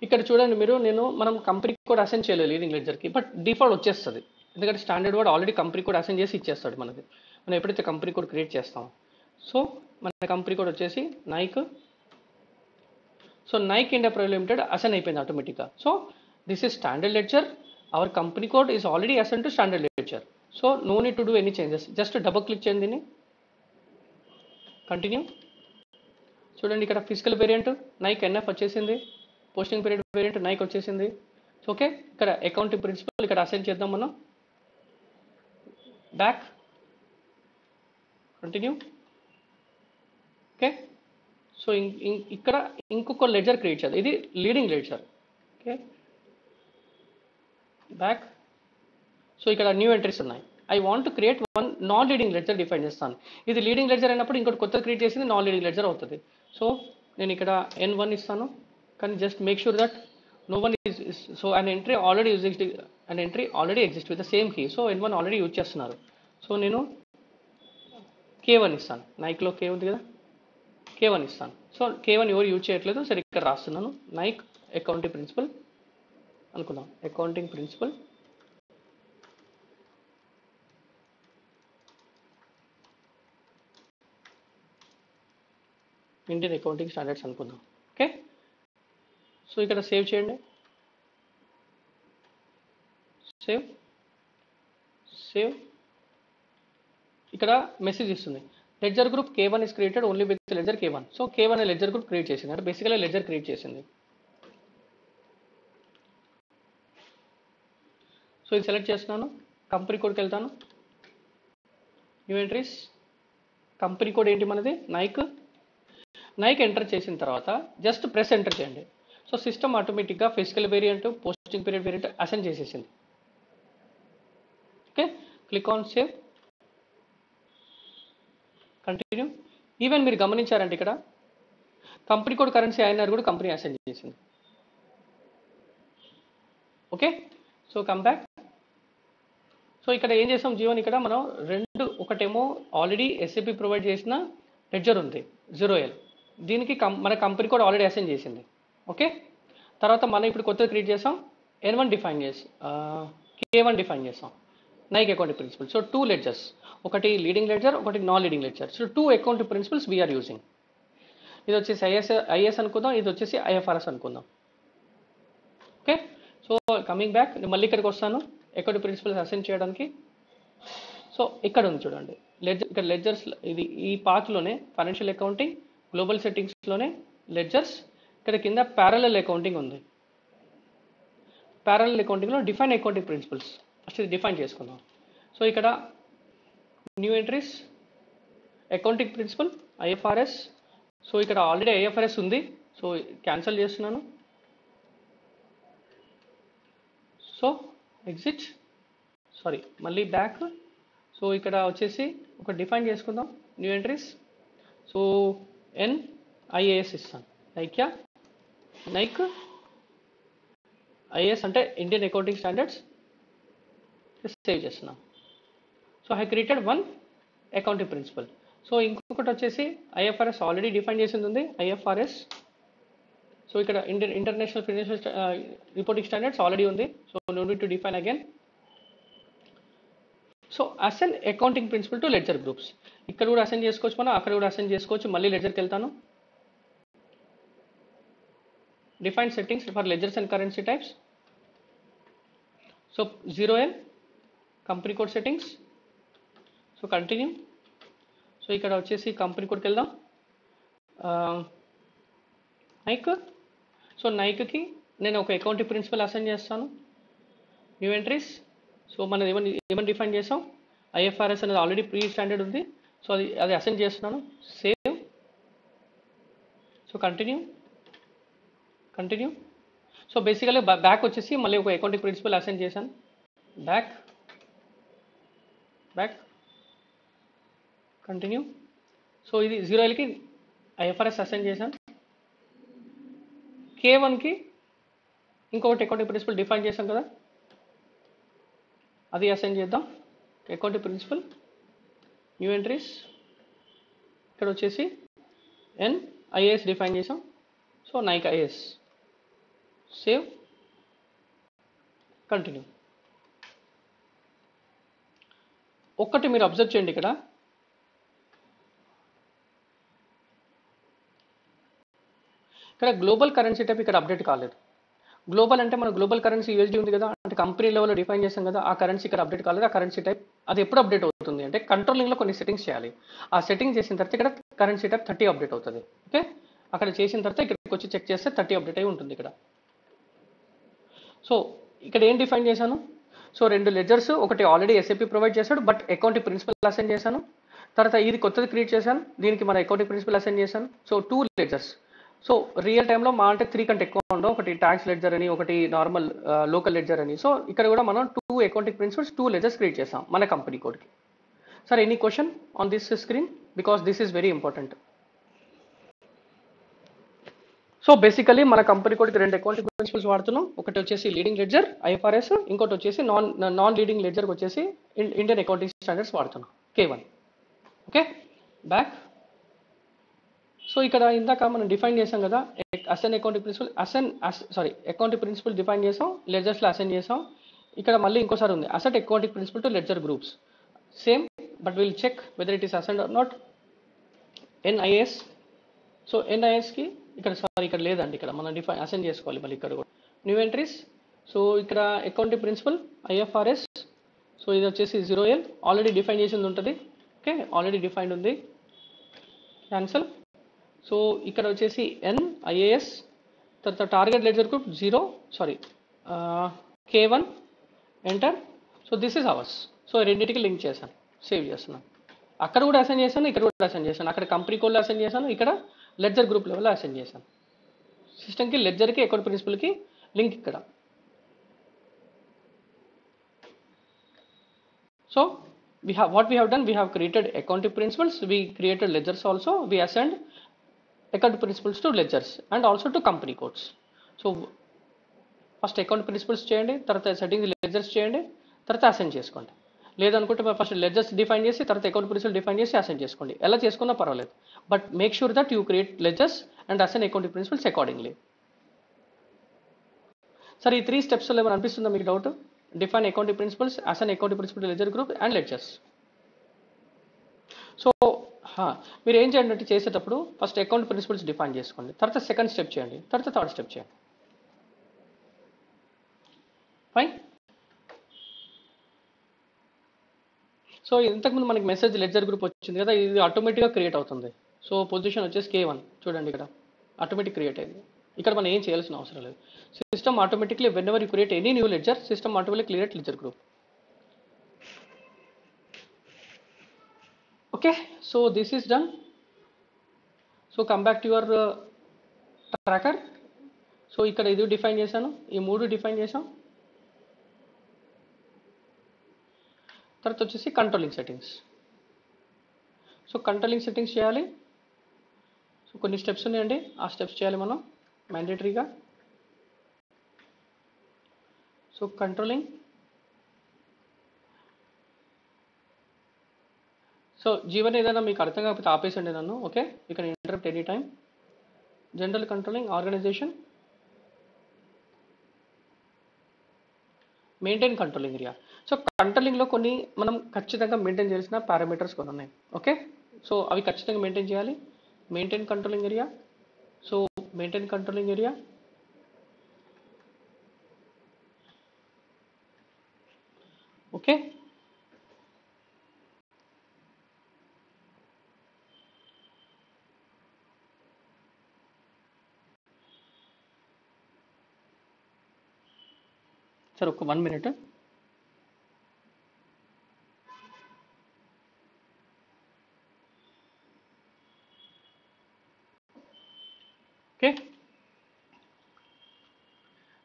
Speaker 1: ఇక్కడ చూడండి మనం కంపెనీ కోడ్ అసైన్ చేయలేదు లీడింగ్ లెడ్జర్కి, బట్ డిఫాల్ట్ వచ్చేస్తుంది, ఎందుకంటే స్టాండర్డ్ వాడు ఆల్రెడీ కంపెనీ కోడ్ అసైన్ చేసి ఇచ్చేస్తాడు మనకి, మనం ఎప్పుడైతే కంపెనీ కోడ్ క్రియేట్ చేస్తామో. సో మన కంపెనీ కోడ్ వచ్చేసి Nike. So Nike India private limited assign అయిపోయింది ఆటోమేటిక్గా. So this is standard ledger. Our company code is already assign to standard ledger. So no need to do any changes, just double click చేయండి దీన్ని, కంటిన్యూ. చూడండి, ఇక్కడ ఫిజికల్ వేరియంట్ నైక్ ఎన్ఎఫ్ వచ్చేసింది, పోస్టింగ్ పీరియడ్ వేరియంట్ నైక్ వచ్చేసింది. ఓకే, ఇక్కడ అకౌంటింగ్ ప్రిన్సిపల్ ఇక్కడ అసైన్ చేద్దాం మనం. Back, continue. ఓకే, సో ఇక్కడ ఇంకొక లెడ్జర్ క్రియేట్ చేయాలి, ఇది leading ledger. Okay, back. So ఇక్కడ న్యూ ఎంట్రీస్ ఉన్నాయి. I want to create one non leading ledger define చేస్తాను. ఇది లీడింగ్ లెడ్జర్ అయినప్పుడు ఇంకోటి కొత్త క్రియేట్ చేసింది నాన్ లీడింగ్ లెడ్జర్ అవుతుంది. సో నేను ఇక్కడ N1 ఇస్తాను, కానీ just make sure that no one is so an entry already exists with the same key. So N1 already use చేస్తున్నారు. సో నేను K1 ఇస్తాను, నైక్లో K ఉంది కదా, K1 ఇస్తాను. సో K1 ఎవరు యూజ్ చేయట్లేదు, సరే ఇక్కడ రాస్తున్నాను. నైక్ అకౌంటింగ్ ప్రిన్సిపల్ అనుకుందాం, accounting principle. Indian accounting standards అనుకుందాం. ఓకే, సో ఇక్కడ సేవ్ చేయండి, సేవ్. ఇక్కడ మెసేజ్ ఇస్తుంది, ledger group K1 is created only with ledger K1. So K1 అనే లెడ్జర్ గ్రూప్ క్రియేట్ చేసింది, అంటే బేసికల్గా లెడ్జర్ క్రియేట్ చేసింది. సో ఇది సెలెక్ట్ చేస్తున్నాను, కంపెనీ కోడ్కి వెళ్తాను, న్యూ ఎంట్రీస్, కంపెనీ కోడ్ ఏంటి మనది నైక్ ఎంటర్ చేసిన తర్వాత జస్ట్ ప్రెస్ ఎంటర్ చేయండి. సో సిస్టమ్ ఆటోమేటిక్గా physical variant, posting period variant assign చేసేసింది. Okay, click on save, continue. Even మీరు గమనించారంటే ఇక్కడ కంపెనీ కోడ్ కరెన్సీ ఐఎన్ఆర్ కూడా కంపెనీ అసైన్ చేసింది. Okay, so come back. So ఇక్కడ ఏం చేసాం జీవన్, ఇక్కడ మనం రెండు, ఒకటేమో ఆల్రెడీ ఎస్ఏపి ప్రొవైడ్ చేసిన లెడ్జర్ ఉంది 0L, దీనికి మన కంపెనీ కోడ్ ఆల్రెడీ అసైన్ చేసింది. ఓకే, తర్వాత మనం ఇప్పుడు కొత్తది క్రియేట్ చేసాం, N1 డిఫైన్ చేసి K1 డిఫైన్ చేసాం, Nike accounting principle. So 2 ledgers, ఒకటి లీడింగ్ లెడ్జర్, ఒకటి non leading ledger. So 2 accounting principles we're using. ఇది వచ్చేసి ఐఎస్ అనుకుందాం, ఇది వచ్చేసి ఐఎఫ్ఆర్ఎస్ అనుకుందాం. ఓకే, సో కమింగ్ బ్యాక్, నేను మళ్ళీ ఇక్కడికి వస్తాను అకౌంటింగ్ ప్రిన్సిపల్స్ అసైన్ చేయడానికి. సో ఇక్కడ ఉంది చూడండి లెడ్జర్, ఇక్కడ లెడ్జర్స్, ఇది ఈ పాత్లోనే ఫైనాన్షియల్ అకౌంటింగ్ గ్లోబల్ సెట్టింగ్స్లోనే లెడ్జర్స్, ఇక్కడ కింద ప్యారలల్ అకౌంటింగ్ ఉంది. ప్యారలల్ అకౌంటింగ్లో డిఫైన్ అకౌంటింగ్ ప్రిన్సిపల్స్ ఫస్ట్ ఇది డిఫైన్ చేసుకుందాం. సో ఇక్కడ new entries, accounting principle IFRS. So ఇక్కడ ఆల్రెడీ ఐఎఫ్ఆర్ఎస్ ఉంది, సో క్యాన్సిల్ చేస్తున్నాను. సో ఎగ్జిట్, సారీ మళ్ళీ బ్యాక్. సో ఇక్కడ వచ్చేసి ఒక డిఫైన్ చేసుకుందాం న్యూ ఎంట్రీస్. సో NIAS ఇస్తాను, నైక్ ఐఏఎస్ అంటే ఇండియన్ అకౌంటింగ్ స్టాండర్డ్స్, సేవ్ చేస్తున్నాం. So I created 1 accounting principle. So ఇంకొకటి వచ్చేసి ఐఎఫ్ఆర్ఎస్ ఆల్రెడీ డిఫైన్ చేసింది ఉంది ఐఎఫ్ఆర్ఎస్. సో ఇక్కడ international financial reporting standards already ఉంది, so no need to define again. So assign accounting principle to ledger groups, ఇక్కడ కూడా అసైన్ చేసుకోవచ్చు మనం, అక్కడ కూడా అసైన్ చేసుకోవచ్చు. మళ్ళీ లెడ్జర్కి వెళ్తాను, define settings for ledgers and currency types. So 0L company code settings. So continue. So ఇక్కడ వచ్చేసి కంపెనీ కోడ్కి వెళ్దాం, నైక్. సో నైక్కి నేను ఒక అకౌంటింగ్ ప్రిన్సిపల్ అసైన్ చేస్తాను, న్యూ ఎంట్రీస్. సో మనం ఏమని డిఫైన్ చేసాం, ఐఎఫ్ఆర్ఎస్ అనేది ఆల్రెడీ ప్రీ స్టాండర్డ్ ఉంది, సో అది అసైన్ చేస్తున్నాను, save. So continue. So basically back వచ్చేసి మళ్ళీ ఒక అకౌంటింగ్ ప్రిన్సిపల్ అసైన్ చేశాను, బ్యాక్ కంటిన్యూ. సో ఇది 0Lకి ఐఎఫ్ఆర్ఎస్ అసైన్ చేశాను, K1కి ఇంకొకటి అకౌంటింగ్ ప్రిన్సిపల్ డిఫైన్ చేశాం కదా, అది అసైన్ చేద్దాం. అకౌంటింగ్ ప్రిన్సిపల్ న్యూ ఎంట్రీస్, ఇక్కడ వచ్చేసి NIAS డిఫైన్ చేసాం, so Nike IAS, save, continue. ఒక్కటి మీరు అబ్జర్వ్ చేయండి, ఇక్కడ గ్లోబల్ కరెన్సీ టైప్ ఇక్కడ అప్డేట్ కాలేదు. గ్లోబల్ అంటే మన గ్లోబల్ కరెన్సీ USD ఉంది కదా, అంటే కంపెనీ లెవెల్లో డిఫైన్ చేసాం కదా, ఆ కరెన్సీ ఇక్కడ అప్డేట్ కాలేదు. ఆ కరెన్సీ టైప్ అది ఎప్పుడు అప్డేట్ అవుతుంది అంటే కంట్రోలింగ్లో కొన్ని సెట్టింగ్స్ చేయాలి. ఆ సెట్టింగ్ చేసిన తర్వాత ఇక్కడ కరెన్సీ టైప్ 30 అప్డేట్ అవుతుంది. ఓకే, అక్కడ చేసిన తర్వాత ఇక్కడికి వచ్చి చెక్ చేస్తే 30 అప్డేట్ అయి ఉంటుంది ఇక్కడ. సో ఇక్కడ ఏం డిఫైన్ చేశాను, సో 2 లెడ్జర్స్, ఒకటి ఆల్రెడీ ఎస్ఏపి ప్రొవైడ్ చేశాడు బట్ అకౌంటింగ్ ప్రిన్సిపల్ అసైన్ చేశాను. తర్వాత ఇది కొత్తది క్రియేట్ చేశాను, దీనికి మన అకౌంటింగ్ ప్రిన్సిపల్ అసైన్ చేశాను. So 2 ledgers. సో రియల్ టైంలో మా అంటే 3 కంటే ఎక్కువ ఉండవు, ఒకటి ట్యాక్స్ లెడ్జర్ అని, ఒకటి నార్మల్ లోకల్ లెడ్జర్ అని. సో ఇక్కడ కూడా మనం 2 అకౌంటింగ్ ప్రిన్సిపల్స్ 2 లెడ్జర్స్ క్రియేట్ చేసాం మన కంపెనీ కోడ్కి. Sir any question on this screen, because this is very important. So basically మన కంపెనీ కోడ్కి 2 అకౌంటింగ్ ప్రిన్సిపల్స్ వాడుతున్నాం. ఒకటి వచ్చేసి లీడింగ్ లెడ్జర్ ఐఎఫ్ఆర్ఎస్, ఇంకోటి వచ్చేసి నాన్ లీడింగ్ లెడ్జర్కి వచ్చేసి ఇండియన్ అకౌంటింగ్ స్టాండర్డ్స్ వాడుతున్నాం, K1. Okay, back. సో ఇక్కడ ఇందాక మనం డిఫైన్ చేసాం కదా assign accounting principle, accounting principle define చేసాం, లెడ్జర్స్లో అసైన్ చేసాం. ఇక్కడ మళ్ళీ ఇంకోసారి ఉంది asset accounting principle to ledger groups, same but will check whether it is assigned or not. NIAS. So NIASకి ఇక్కడ లేదండి, ఇక్కడ మనం అసైన్ చేసుకోవాలి మళ్ళీ ఇక్కడ కూడా. New entries. సో ఇక్కడ అకౌంటింగ్ ప్రిన్సిపల్ IFRS. సో ఇది వచ్చేసి 0L ఆల్రెడీ డిఫైన్ చేసింది ఉంటుంది. ఓకే, ఆల్రెడీ డిఫైన్డ్ ఉంది, క్యాన్సల్. సో ఇక్కడ వచ్చేసి NIAS, తర్వాత target ledger group K1, enter. So this is ours. So రెండింటికి లింక్ చేశాను, సేవ్ చేస్తున్నాను. అక్కడ కూడా అసైన్ చేశాను, ఇక్కడ కూడా అసైన్ చేశాను. అక్కడ కంపెనీ కోడ్లో అసైన్ చేశాను, ఇక్కడ లెడ్జర్ గ్రూప్ లెవెల్లో అసైన్ చేశాను. సిస్టమ్కి లెడ్జర్కి అకౌంట్ ప్రిన్సిపల్కి లింక్ ఇక్కడ. So what we have done, we have created accounting principles, we created ledgers also, we assigned account principles to ledgers and also to company codes. So first account principles చేయండి, తర్వాత సెట్టింగ్స్ లెడ్జర్స్ చేయండి, తర్వాత అసైన్ చేసుకోండి. లేదనుకుంటే ఫస్ట్ లెడ్జర్స్ డిఫైన్ చేసి తర్వాత అకౌంట్ ప్రిన్సిపల్ డిఫైన్ చేసి అసైన్ చేసుకోండి. ఎలా చేసుకున్నా పర్వాలేదు, but make sure that you create ledgers and assign account principles accordingly. సరే, ఈ 3 స్టెప్స్లో ఏమైనా అనిపిస్తుందా మీకు doubt? Define account principles, assign account principle ledger group and ledgers. So మీరు ఏం చేయండి అంటే చేసేటప్పుడు ఫస్ట్ అకౌంట్ ప్రిన్సిపల్స్ డిఫైన్ చేసుకోండి, తర్వాత సెకండ్ స్టెప్ చేయండి, తర్వాత థర్డ్ స్టెప్ చేయండి. ఫైన్. సో ఇంతకుముందు మనకి మెసేజ్ లెడ్జర్ గ్రూప్ వచ్చింది కదా, ఇది ఆటోమేటిక్గా క్రియేట్ అవుతుంది. సో పొజిషన్ వచ్చేసి K1 చూడండి, ఇక్కడ ఆటోమేటిక్ క్రియేట్ అయింది. ఇక్కడ మనం ఏం చేయాల్సిన అవసరం లేదు. System automatically when ever you create any new ledger, system automatically create ledger group. Okay, so this is done. So come back to your tracker. So ఇక్కడ ఇది డిఫైన్ చేశాను, ఈ 3 డిఫైన్ చేసాం. తర్వాత వచ్చేసి controlling settings. So controlling settings చేయాలి. సో కొన్ని స్టెప్స్ ఉన్నాయండి, ఆ స్టెప్స్ చేయాలి మనం మ్యాండేటరీగా. So controlling. సో జీవన్ ఏదైనా మీకు అర్థం కాకపోతే ఆపేసండి నన్ను. Okay, you can interrupt any time. General controlling, organisation, maintain controlling area. So కంట్రోలింగ్లో కొన్ని మనం ఖచ్చితంగా మెయింటైన్ చేయాల్సిన పారామీటర్స్ కొన్ని ఉన్నాయి. ఓకే, సో అవి ఖచ్చితంగా మెయింటైన్ చేయాలి. Maintain controlling area. So maintain controlling area. Okay, సరే ఒక 1 minute. ఓకే,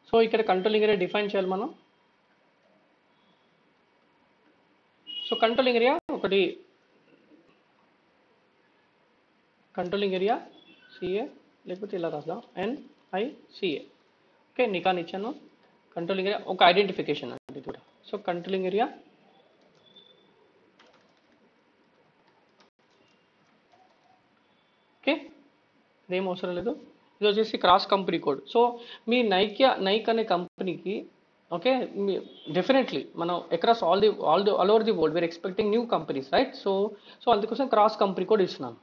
Speaker 1: సో ఇక్కడ కంట్రోలింగ్ ఏరియా డిఫైన్ చేయాలి మనం. సో కంట్రోలింగ్ ఏరియా ఒకటి, కంట్రోలింగ్ ఏరియా CA, లేకపోతే ఇలా రాద్దాం NICA. ఓకే, నికాన్ ఇచ్చాను. కంట్రోలింగ్ ఏరియా ఒక ఐడెంటిఫికేషన్ అండి కూడా. So controlling area. ఓకే, ఇదేం అవసరం లేదు. ఇది వచ్చేసి క్రాస్ కంపెనీ కోడ్. సో మీ నైక్ అనే కంపెనీకి ఓకే, డెఫినెట్లీ మనం across all over the world we are expecting new companies, right? So అందుకోసం క్రాస్ కంపెనీ కోడ్ ఇస్తున్నాను.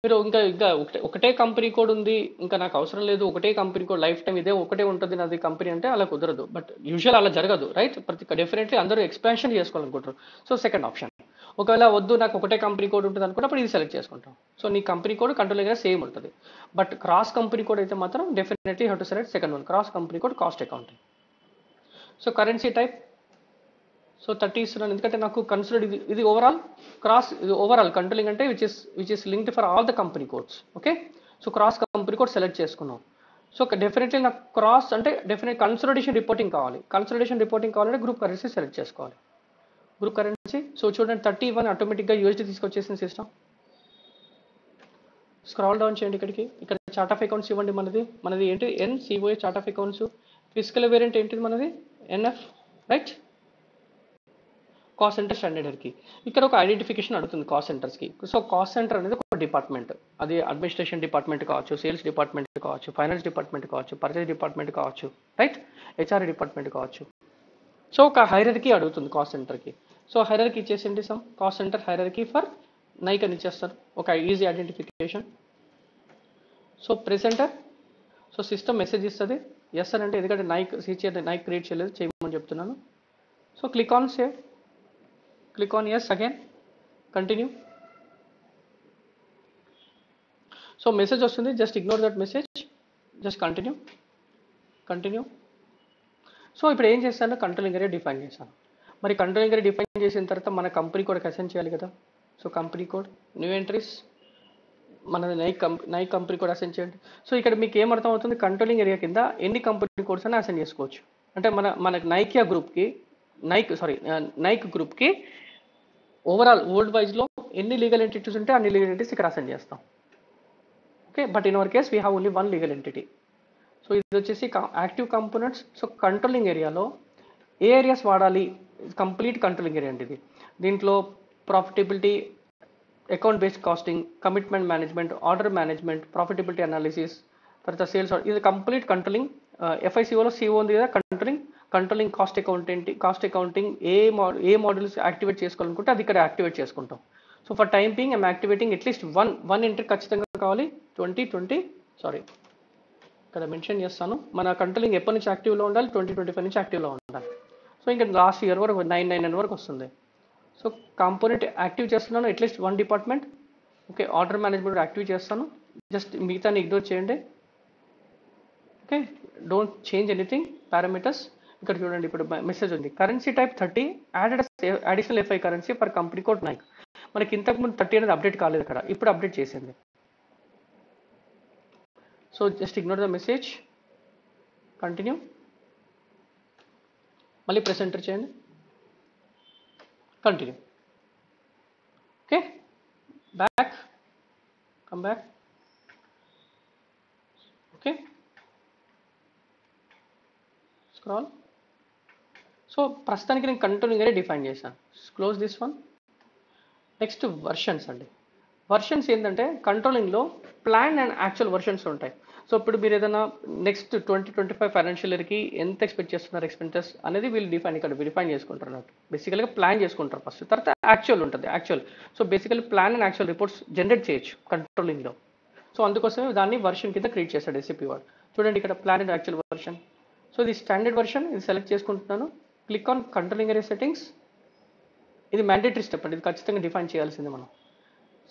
Speaker 1: మీరు ఇంకా ఒకటే కంపెనీ కోడ్ ఉంది, ఇంకా నాకు అవసరం లేదు, ఒకటే కంపెనీ కోడ్ లైఫ్ టైం ఇదే ఒకటే ఉంటుంది నాది కంపెనీ అంటే అలా కుదరదు. బట్ యూజువల్ అలా జరగదు, రైట్? డెఫినెట్లీ అందరూ ఎక్స్పాన్షన్ చేసుకోవాలనుకుంటారు. సో సెకండ్ ఆప్షన్, ఒకవేళ వద్దు నాకు ఒకటే కంపెనీ కోడ్ ఉంటుంది అనుకున్నప్పుడు ఇది సెలెక్ట్ చేసుకుంటాం. సో నీ company code control area same ఉంటుంది. బట్ క్రాస్ కంపెనీ కోడ్ అయితే మాత్రం definitely have to select second one, cross company code cost accounting. So currency type, so 30 ఇస్తున్నాను ఎందుకంటే నాకు కన్సిడర్డ్ ఇది ఓవరాల్ క్రాస్, ఇది ఓవరాల్ కంట్రోలింగ్ అంటే which is linked for all the company codes. Okay, so cross company code select చేసుకున్నాం. సో డెఫినెట్లీ నాకు క్రాస్ అంటే డెఫినెట్ కన్సల్టేషన్ రిపోర్టింగ్ కావాలి. కన్సల్టేషన్ రిపోర్టింగ్ కావాలంటే గ్రూప్ కరెన్సీ సెలెక్ట్ చేసుకోవాలి. గ్రూప్ కరెన్సీ, సో చూడండి 31 ఆటోమేటిక్గా USD తీసుకొచ్చేసిన సిస్టమ్. స్క్రాల్ డౌన్ చేయండి ఇక్కడికి. ఇక్కడ చార్ట్ ఆఫ్ అకౌంట్స్ ఇవ్వండి. మనది ఏంటి NCOA chart of accounts. Physical variant ఏంటిది మనది NF, రైట్? కాస్ట్ సెంటర్ స్టాండర్డ్కి ఇక్కడ ఒక ఐడెంటిఫికేషన్ అడుగుతుంది కాస్ట్ సెంటర్స్కి. సో కాస్ట్ సెంటర్ అనేది ఒక డిపార్ట్మెంట్, అది అడ్మినిస్ట్రేషన్ డిపార్ట్మెంట్ కావచ్చు, సేల్స్ డిపార్ట్మెంట్ కావచ్చు, ఫైనాన్స్ డిపార్ట్మెంట్ కావచ్చు, పర్చేజ్ డిపార్ట్మెంట్ కావచ్చు, రైట్? HR డిపార్ట్మెంట్ కావచ్చు. సో ఒక హైరర్కీ అడుగుతుంది కాస్ట్ సెంటర్కి. సో హైరర్కీ ఇచ్చేసింది some cost centre hierarchy for Nike అని ఇచ్చేస్తారు, ఒక ఈజీ ఐడెంటిఫికేషన్. సో ప్రెసెంటర్, సో సిస్టమ్ మెసేజ్ ఇస్తుంది ఎస్ అని అంటే, ఎందుకంటే నైక్ క్రియేట్ చేయలేదు, చేయమని చెప్తున్నాను. So click on save, click on yes again, continue. So message వస్తుంది, just ignore that message, just continue. So ఇప్పుడు ఏం చేస్తాను, కంట్రోలింగ్ ఏరియా డిఫైన్ చేశాను. మరి కంట్రోలింగ్ ఏరియా డిఫైన్ చేసిన తర్వాత మన కంపెనీ కోడ్కి అసైన్ చేయాలి కదా. So company code, new entries, మన నైక్ కంపెనీ కోడ్ అసైన్ చేయండి. సో ఇక్కడ మీకు ఏమర్థం అవుతుంది, కంట్రోలింగ్ ఏరియా కింద ఎన్ని కంపెనీ కోడ్స్ అని అసైన్ చేసుకోవచ్చు. అంటే మనకు నైక్ గ్రూప్కి ఓవరాల్ వరల్డ్ వైజ్లో ఎన్ని లీగల్ ఎంటిటీస్ ఉంటే అన్ని లీగల్ ఎంటిటీస్ ఇక్కడ అసైన్ చేస్తాం. Okay, but in our case we have only one legal entity. So ఇది వచ్చేసి యాక్టివ్ కాంపోనెంట్స్. సో కంట్రోలింగ్ ఏరియాలో ఏ ఏరియాస్ వాడాలి, కంప్లీట్ కంట్రోలింగ్ ఏరియా అండి ఇది. దీంట్లో profitability, account based costing, commitment management, order management, profitability analysis, తర్వాత సేల్స్, ఇది కంప్లీట్ కంట్రోలింగ్. ఎఫ్ఐసిఓలో సిఓ ఉంది కదా, కంట్రోలింగ్ కాస్ట్ అకౌంటింగ్ ఏ మోడల్స్ యాక్టివేట్ చేసుకోవాలనుకుంటే అది ఇక్కడ యాక్టివేట్ చేసుకుంటాం. So for time being I'm activating at least one entry ఖచ్చితంగా కావాలి. 2020 ఇక్కడ మెన్షన్ చేస్తాను. మన కంట్రోలింగ్ ఎప్పటి నుంచి యాక్టివ్లో ఉండాలి, 2025 నుంచి యాక్టివ్లో ఉండాలి. సో ఇంకా లాస్ట్ ఇయర్ వరకు 9 వరకు వస్తుంది. సో కాంపోనెంట్ యాక్టివ్ చేస్తున్నాను, at least 1 department. Okay, order management active చేస్తాను, జస్ట్ మిగతాని ఇగ్నోర్ చేయండి. Okay, don't change anything parameters. ఇక్కడ చూడండి, ఇప్పుడు మెసేజ్ ఉంది, currency type 30 added additional FI currency for company code 9. మనకి ఇంతకుముందు 30 అనేది అప్డేట్ కాలేదు అక్కడ, ఇప్పుడు అప్డేట్ చేసింది. So just ignore the message, continue. మళ్ళీ ప్రెస్ ఎంటర్ చేయండి, continue. Okay, back, come back. Okay, scroll. So ప్రస్తుతానికి నేను కంట్రోలింగ్ అనేది డిఫైన్ చేశాను. Close this one. Next versions అండి. వర్షన్స్ ఏంటంటే కంట్రోలింగ్లో ప్లాన్ అండ్ యాక్చువల్ వర్షన్స్ ఉంటాయి. సో ఇప్పుడు మీరు ఏదైనా నెక్స్ట్ 2025 ఫైనాన్షియల్ ఇయర్కి ఎంత ఎక్స్పెక్ట్ చేస్తున్నారు ఎక్స్పెన్సెస్ అనేది వీళ్ళు ఇక్కడ డిఫైన్ చేసుకుంటారు అన్నట్టు. బేసికల్గా ప్లాన్ చేసుకుంటారు ఫస్ట్, తర్వాత యాక్చువల్ ఉంటుంది. So basically plan and actual reports generate చేయొచ్చు కంట్రోలింగ్లో. సో అందుకోసమే దాన్ని వర్షన్ కింద క్రియేట్ చేశాడు ఎస్ఏపీ వాడు. చూడండి ఇక్కడ plan and actual version. So ఇది స్టాండర్డ్ వర్షన్, ఇది సెలెక్ట్ చేసుకుంటున్నాను. Click on controlling area settings. ఇది మ్యాండేటరీ స్టెప్ అండి, ఇది ఖచ్చితంగా డిఫైన్ చేయాల్సింది మనం.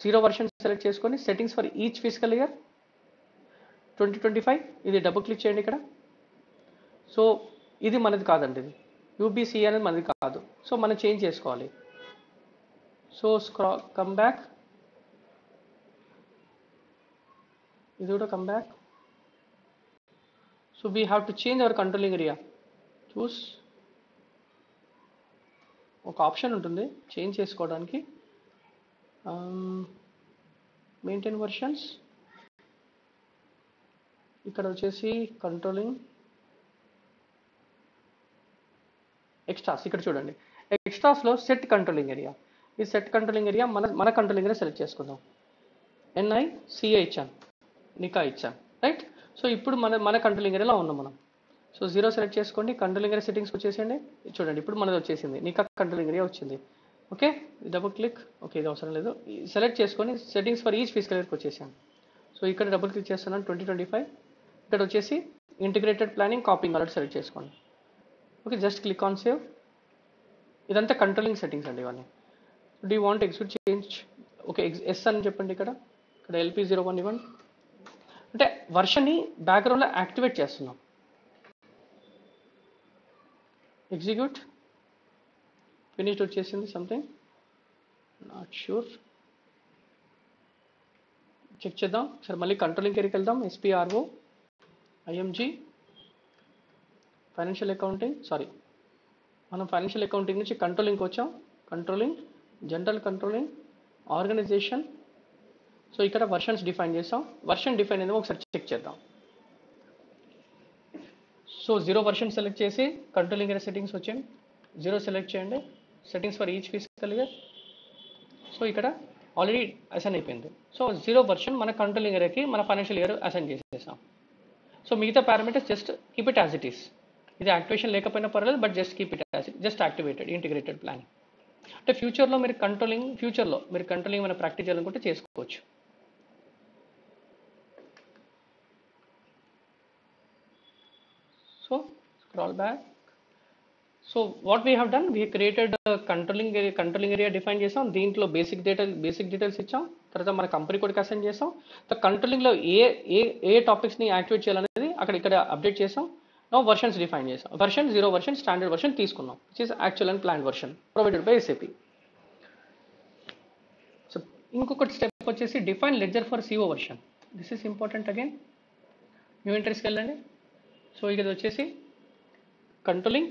Speaker 1: 0 వర్షన్ సెలెక్ట్ చేసుకొని settings for each physical year 2025 ఇది డబుల్ క్లిక్ చేయండి ఇక్కడ. సో ఇది మనది కాదండి, ఇది యూబీసీ అనేది మనది కాదు. సో మనం చేంజ్ చేసుకోవాలి. సో కమ్ బ్యాక్, ఇది కూడా come back. So we have to change our controlling area. Choose ఒక ఆప్షన్ ఉంటుంది చేంజ్ చేసుకోవడానికి, మెయింటైన్ వర్షన్స్. ఇక్కడ వచ్చేసి కంట్రోలింగ్ ఎక్స్ట్రాస్, ఇక్కడ చూడండి ఎక్స్ట్రాస్లో సెట్ కంట్రోలింగ్ ఏరియా. ఈ సెట్ కంట్రోలింగ్ ఏరియా మన కంట్రోలింగ్ ఏరియా సెలెక్ట్ చేసుకుందాం. ఎన్ఐ సిఏ ఇచ్చాను, నికా ఇచ్చాను, రైట్. సో ఇప్పుడు మన కంట్రోలింగ్ ఏరియాలో ఉన్నాం మనం. సో 0 సెలెక్ట్ చేసుకోండి, కంట్రోలింగ్ ఏరియా సెట్టింగ్స్ వచ్చేసేయండి. చూడండి ఇప్పుడు మనది వచ్చేసింది, నికా కంట్రోలింగ్ ఏరియా వచ్చింది. Okay, double click. ఓకే, ఇది అవసరం లేదు, సెలెక్ట్ చేసుకొని సెట్టింగ్స్ ఫర్ ఈచ్ ఫిజికల్ ఇయర్కి వచ్చేసాను. సో ఇక్కడ డబుల్ క్లిక్ చేస్తున్నాను 2025. ఇక్కడ వచ్చేసి ఇంటిగ్రేటెడ్ ప్లానింగ్ కాపింగ్ ఆల్రెడీ సెలెక్ట్ చేసుకోండి. Okay, just click on save. ఇదంతా కంట్రోలింగ్ సెట్టింగ్స్ అండి ఇవన్నీ. Do you want execute change? Okay, yes అని చెప్పండి. ఇక్కడ LP01 ఇవ్వండి. అంటే వర్షన్ని బ్యాక్గ్రౌండ్లో యాక్టివేట్ చేస్తున్నాం. ఎగ్జిక్యూట్, ఫినిష్డ్ వచ్చేసింది. సంథింగ్ నాట్ షూర్, చెక్ చేద్దాం సరే. మళ్ళీ కంట్రోలింగ్ ఏరియాకి వెళ్దాం. SPRO IMG ఫైనాన్షియల్ అకౌంటింగ్, మనం ఫైనాన్షియల్ అకౌంటింగ్ నుంచి కంట్రోలింగ్కి వచ్చాం. Controlling, general controlling, organization. So ఇక్కడ వర్షన్స్ డిఫైన్ చేసాం. వర్షన్ డిఫైన్ అయిందో ఒకసారి చెక్ చేద్దాం. సో 0 వర్షన్ సెలెక్ట్ చేసి కంట్రోలింగ్ ఏరియా సెట్టింగ్స్ వచ్చాయి. 0 సెలెక్ట్ చేయండి, settings for each physical year. So ఇక్కడ ఆల్రెడీ అసైన్ అయిపోయింది. సో 0 వర్షన్ మన కంట్రోలింగ్ ఏరియాకి మన ఫైనాన్షియల్ ఇయర్ అసైన్ చేసేసాం. సో మిగతా parameters just keep it as it is. ఇది యాక్టివేషన్ లేకపోయినా పర్వాలేదు, but just keep it as it, just activated integrated plan. అంటే ఫ్యూచర్లో మీరు కంట్రోలింగ్ మన ప్రాక్టీస్ చేయాలనుకుంటే చేసుకోవచ్చు. So scroll back. So what we have done, we created controlling area define చేసాం. దీంట్లో బేసిక్ డీటెయిల్స్ ఇచ్చాం. తర్వాత మన కంపెనీ కూడా అసైన్ చేసాం. కంట్రోలింగ్లో ఏ టాపిక్స్ని యాక్టివేట్ చేయాలనేది ఇక్కడ అప్డేట్ చేసాం. నో వర్షన్స్ డిఫైన్ చేసాం. వర్షన్ 0 వర్షన్ స్టాండర్డ్ వర్షన్ తీసుకున్నాం, which is actual and plan version provided by SAP. So ఇంకొకటి స్టెప్ వచ్చేసి define ledger for CO version. This is important. Again new ఎంట్రీస్కి వెళ్ళండి. సో ఇది వచ్చేసి కంట్రోలింగ్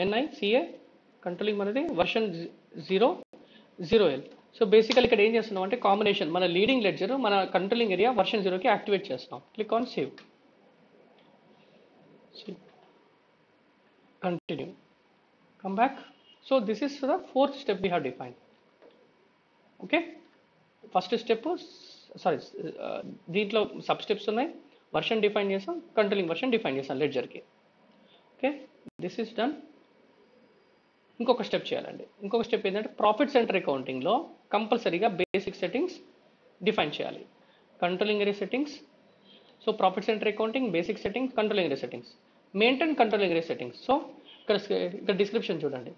Speaker 1: NI CA కంట్రోలింగ్ మనది వర్షన్ 0 0L. సో బేసికల్ ఇక్కడ ఏం చేస్తున్నాం అంటే కాంబినేషన్ మన లీడింగ్ లెడ్జర్ మన కంట్రోలింగ్ ఏరియా వర్షన్ 0కి యాక్టివేట్ చేస్తున్నాం. Click on save, continue, come back. So this is the fourth step we have defined. Okay, first step sorry దీంట్లో సబ్ స్టెప్స్ ఉన్నాయి. వర్షన్ డిఫైన్ చేసాం, కంట్రోలింగ్ వర్షన్ డిఫైన్ చేసాం లెడ్జర్కి. Okay, this is done. ఇంకొక స్టెప్ చేయాలండి. ఇంకొక స్టెప్ ఏంటంటే ప్రాఫిట్ సెంటర్ అకౌంటింగ్లో కంపల్సరీగా బేసిక్ సెట్టింగ్స్ డిఫైన్ చేయాలి. Controlling area settings, so profit centre accounting basic settings, controlling area settings, maintain controlling area settings. So ఇక్కడ డిస్క్రిప్షన్ చూడండి,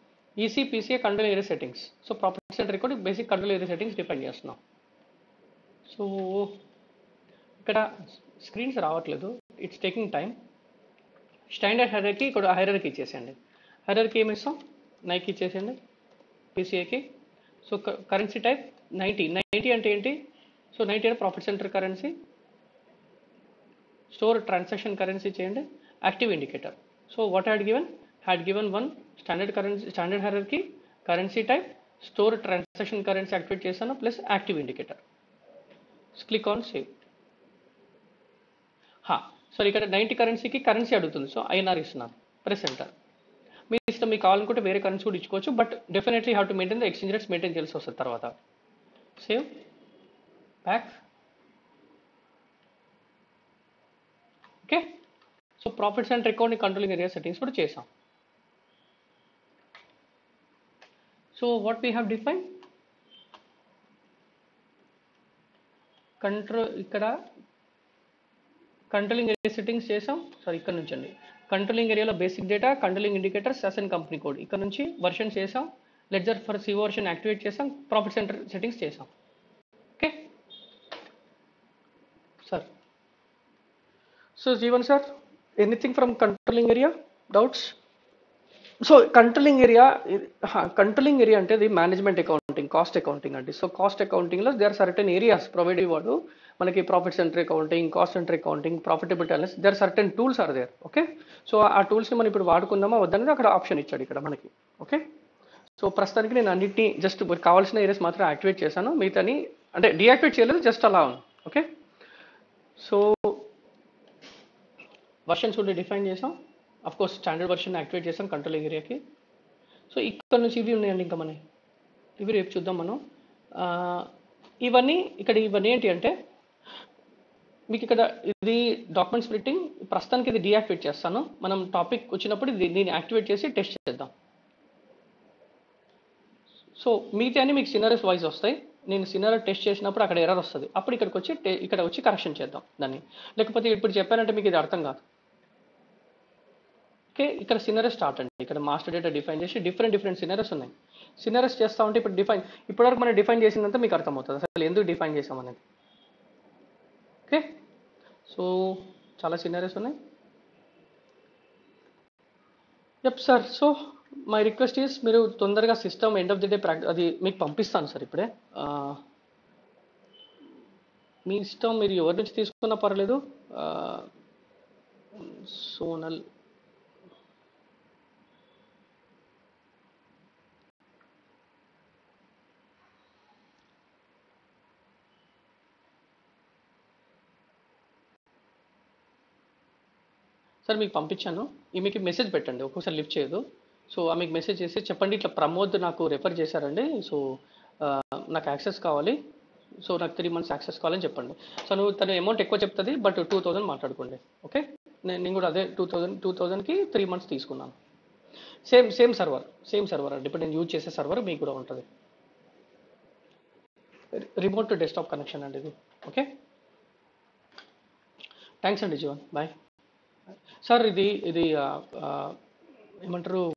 Speaker 1: ECPCA controlling area settings. So profit centre account basic controlling area settings define చేస్తున్నాం. సో ఇక్కడ స్క్రీన్స్ రావట్లేదు, it's taking time. Standard hierarchy ఇక్కడ హైరార్కీ ఇచ్చేసేయండి. హైరార్కీ ఏమి ఇస్తాం, నైక్ ఇచ్చేసేయండి పీసీఏకి. సో కరెన్సీ టైప్ 90 అంటే ఏంటి, సో 90 అంటే profit centre currency. Store transaction currency చేయండి. Active indicator, so what had given one standard hierarchy, currency type, store transaction currency activate చేశాను plus active indicator. Click on save. So ఇక్కడ 90 కరెన్సీకి కరెన్సీ అడుగుతుంది, సో ఐఎన్ఆర్ ఇస్తున్నాను, ప్రెస్ ఎంటర్. మీ ఇష్టం, మీకు కావాలనుకుంటే వేరే కరెన్సీ కూడా ఇచ్చుకోవచ్చు, but definitely have to maintain the exchange rates maintain చేయాల్సి వస్తుంది తర్వాత. Save, back. Okay, so profit centre account controlling area settings కూడా చేసాం. So what we have define, ఇక్కడ కంట్రోలింగ్ ఏరియా సెట్టింగ్స్ చేసాం. సారీ, ఇక్కడ నుంచి అండి కంట్రోలింగ్ ఏరియాలో basic data, controlling indicators, assign company code, ఇక్కడ నుంచి వర్షన్ చేసాం. Ledger for CO version activate చేసాం. ప్రాఫిట్ సెంటర్ సెట్టింగ్స్ చేసాం. Okay sir. So Jeevan sir, anything from controlling area, doubts? So controlling area అంటే ఇది మేనేజ్మెంట్ అకౌంటింగ్, కాస్ట్ అకౌంటింగ్ అండి. సో కాస్ట్ అకౌంటింగ్లో they are certain areas provide ఇవ్వడు మనకి. Profit centre accounting, cost centre accounting, profitability analysis, they are certain tools are there. Okay, so ఆ టూల్స్ని మనం ఇప్పుడు వాడుకుందామా వద్దనేది అక్కడ ఆప్షన్ ఇచ్చాడు ఇక్కడ మనకి. ఓకే, సో ప్రస్తుతానికి నేను అన్నింటినీ జస్ట్ కావాల్సిన ఏరియాస్ మాత్రం యాక్టివేట్ చేశాను, మిగతాని అంటే డీయాక్టివేట్ చేయలేదు, జస్ట్ అలా ఉంది. ఓకే, సో వర్షన్స్ కూడా డిఫైన్ చేసాం. Of course standard version activate చేసాం కంట్రోలింగ్ ఏరియాకి. సో ఇక్కడ నుంచి ఇవి ఉన్నాయండి, ఇంకా మనం ఇవి రేపు చూద్దాం మనం. ఇవన్నీ ఏంటి అంటే మీకు ఇక్కడ ఇది డాక్యుమెంట్ స్ప్లిట్టింగ్, ప్రస్తుతానికి ఇది డీయాక్టివేట్ చేస్తాను. మనం టాపిక్ వచ్చినప్పుడు దీన్ని యాక్టివేట్ చేసి టెస్ట్ చేద్దాం. సో మిగతా అన్ని మీకు సినారియోస్ వైజ్ వస్తాయి. నేను సినారియో టెస్ట్ చేసినప్పుడు అక్కడ ఎర్రర్ వస్తుంది, అప్పుడు ఇక్కడ వచ్చి కరెక్షన్ చేద్దాం దాన్ని. లేకపోతే ఇప్పుడు చెప్పానంటే మీకు ఇది అర్థం కాదు. ఓకే, ఇక్కడ సినారియో స్టార్ట్ అండి. ఇక్కడ మాస్టర్ డేటా డిఫైన్ చేసి డిఫరెంట్ సినారియోస్ ఉన్నాయి. సినారియోస్ చేస్తా ఉంటే ఇప్పటివరకు మనం డిఫైన్ చేసిందంతా మీకు అర్థమవుతుంది అసలు ఎందుకు డిఫైన్ చేసామనేది. ఓకే, సో చాలా సినారియోస్ ఉన్నాయి. Yup sir, so my request is మీరు తొందరగా system end of the day అది మీకు పంపిస్తాను సార్ ఇప్పుడే. మీ ఇష్టం, మీరు ఎవరి నుంచి తీసుకున్నా పర్లేదు. సోనల్ సార్ మీకు పంపించాను, మీకు మెసేజ్ పెట్టండి, ఒక్కొక్కసారి లిఫ్ట్ చేయదు. సో మీకు మెసేజ్ చేసి చెప్పండి, ఇట్లా ప్రమోద్ నాకు రెఫర్ చేశారండి, సో నాకు యాక్సెస్ కావాలి, సో నాకు 3 months యాక్సెస్ కావాలని చెప్పండి. సో తను అమౌంట్ ఎక్కువ చెప్తుంది, బట్ 2000 మాట్లాడుకోండి. ఓకే, నేను కూడా అదే 2000కి 3 months తీసుకున్నాను. సేమ్ సర్వర్ అండి, ఇప్పుడు నేను యూజ్ చేసే సర్వర్ మీకు కూడా ఉంటుంది. రిమోట్ టు డెస్క్టాప్ కనెక్షన్ అండి ఇది. ఓకే, థ్యాంక్స్ అండి జీవన్, బాయ్ సార్. ఇది ఏమంటారు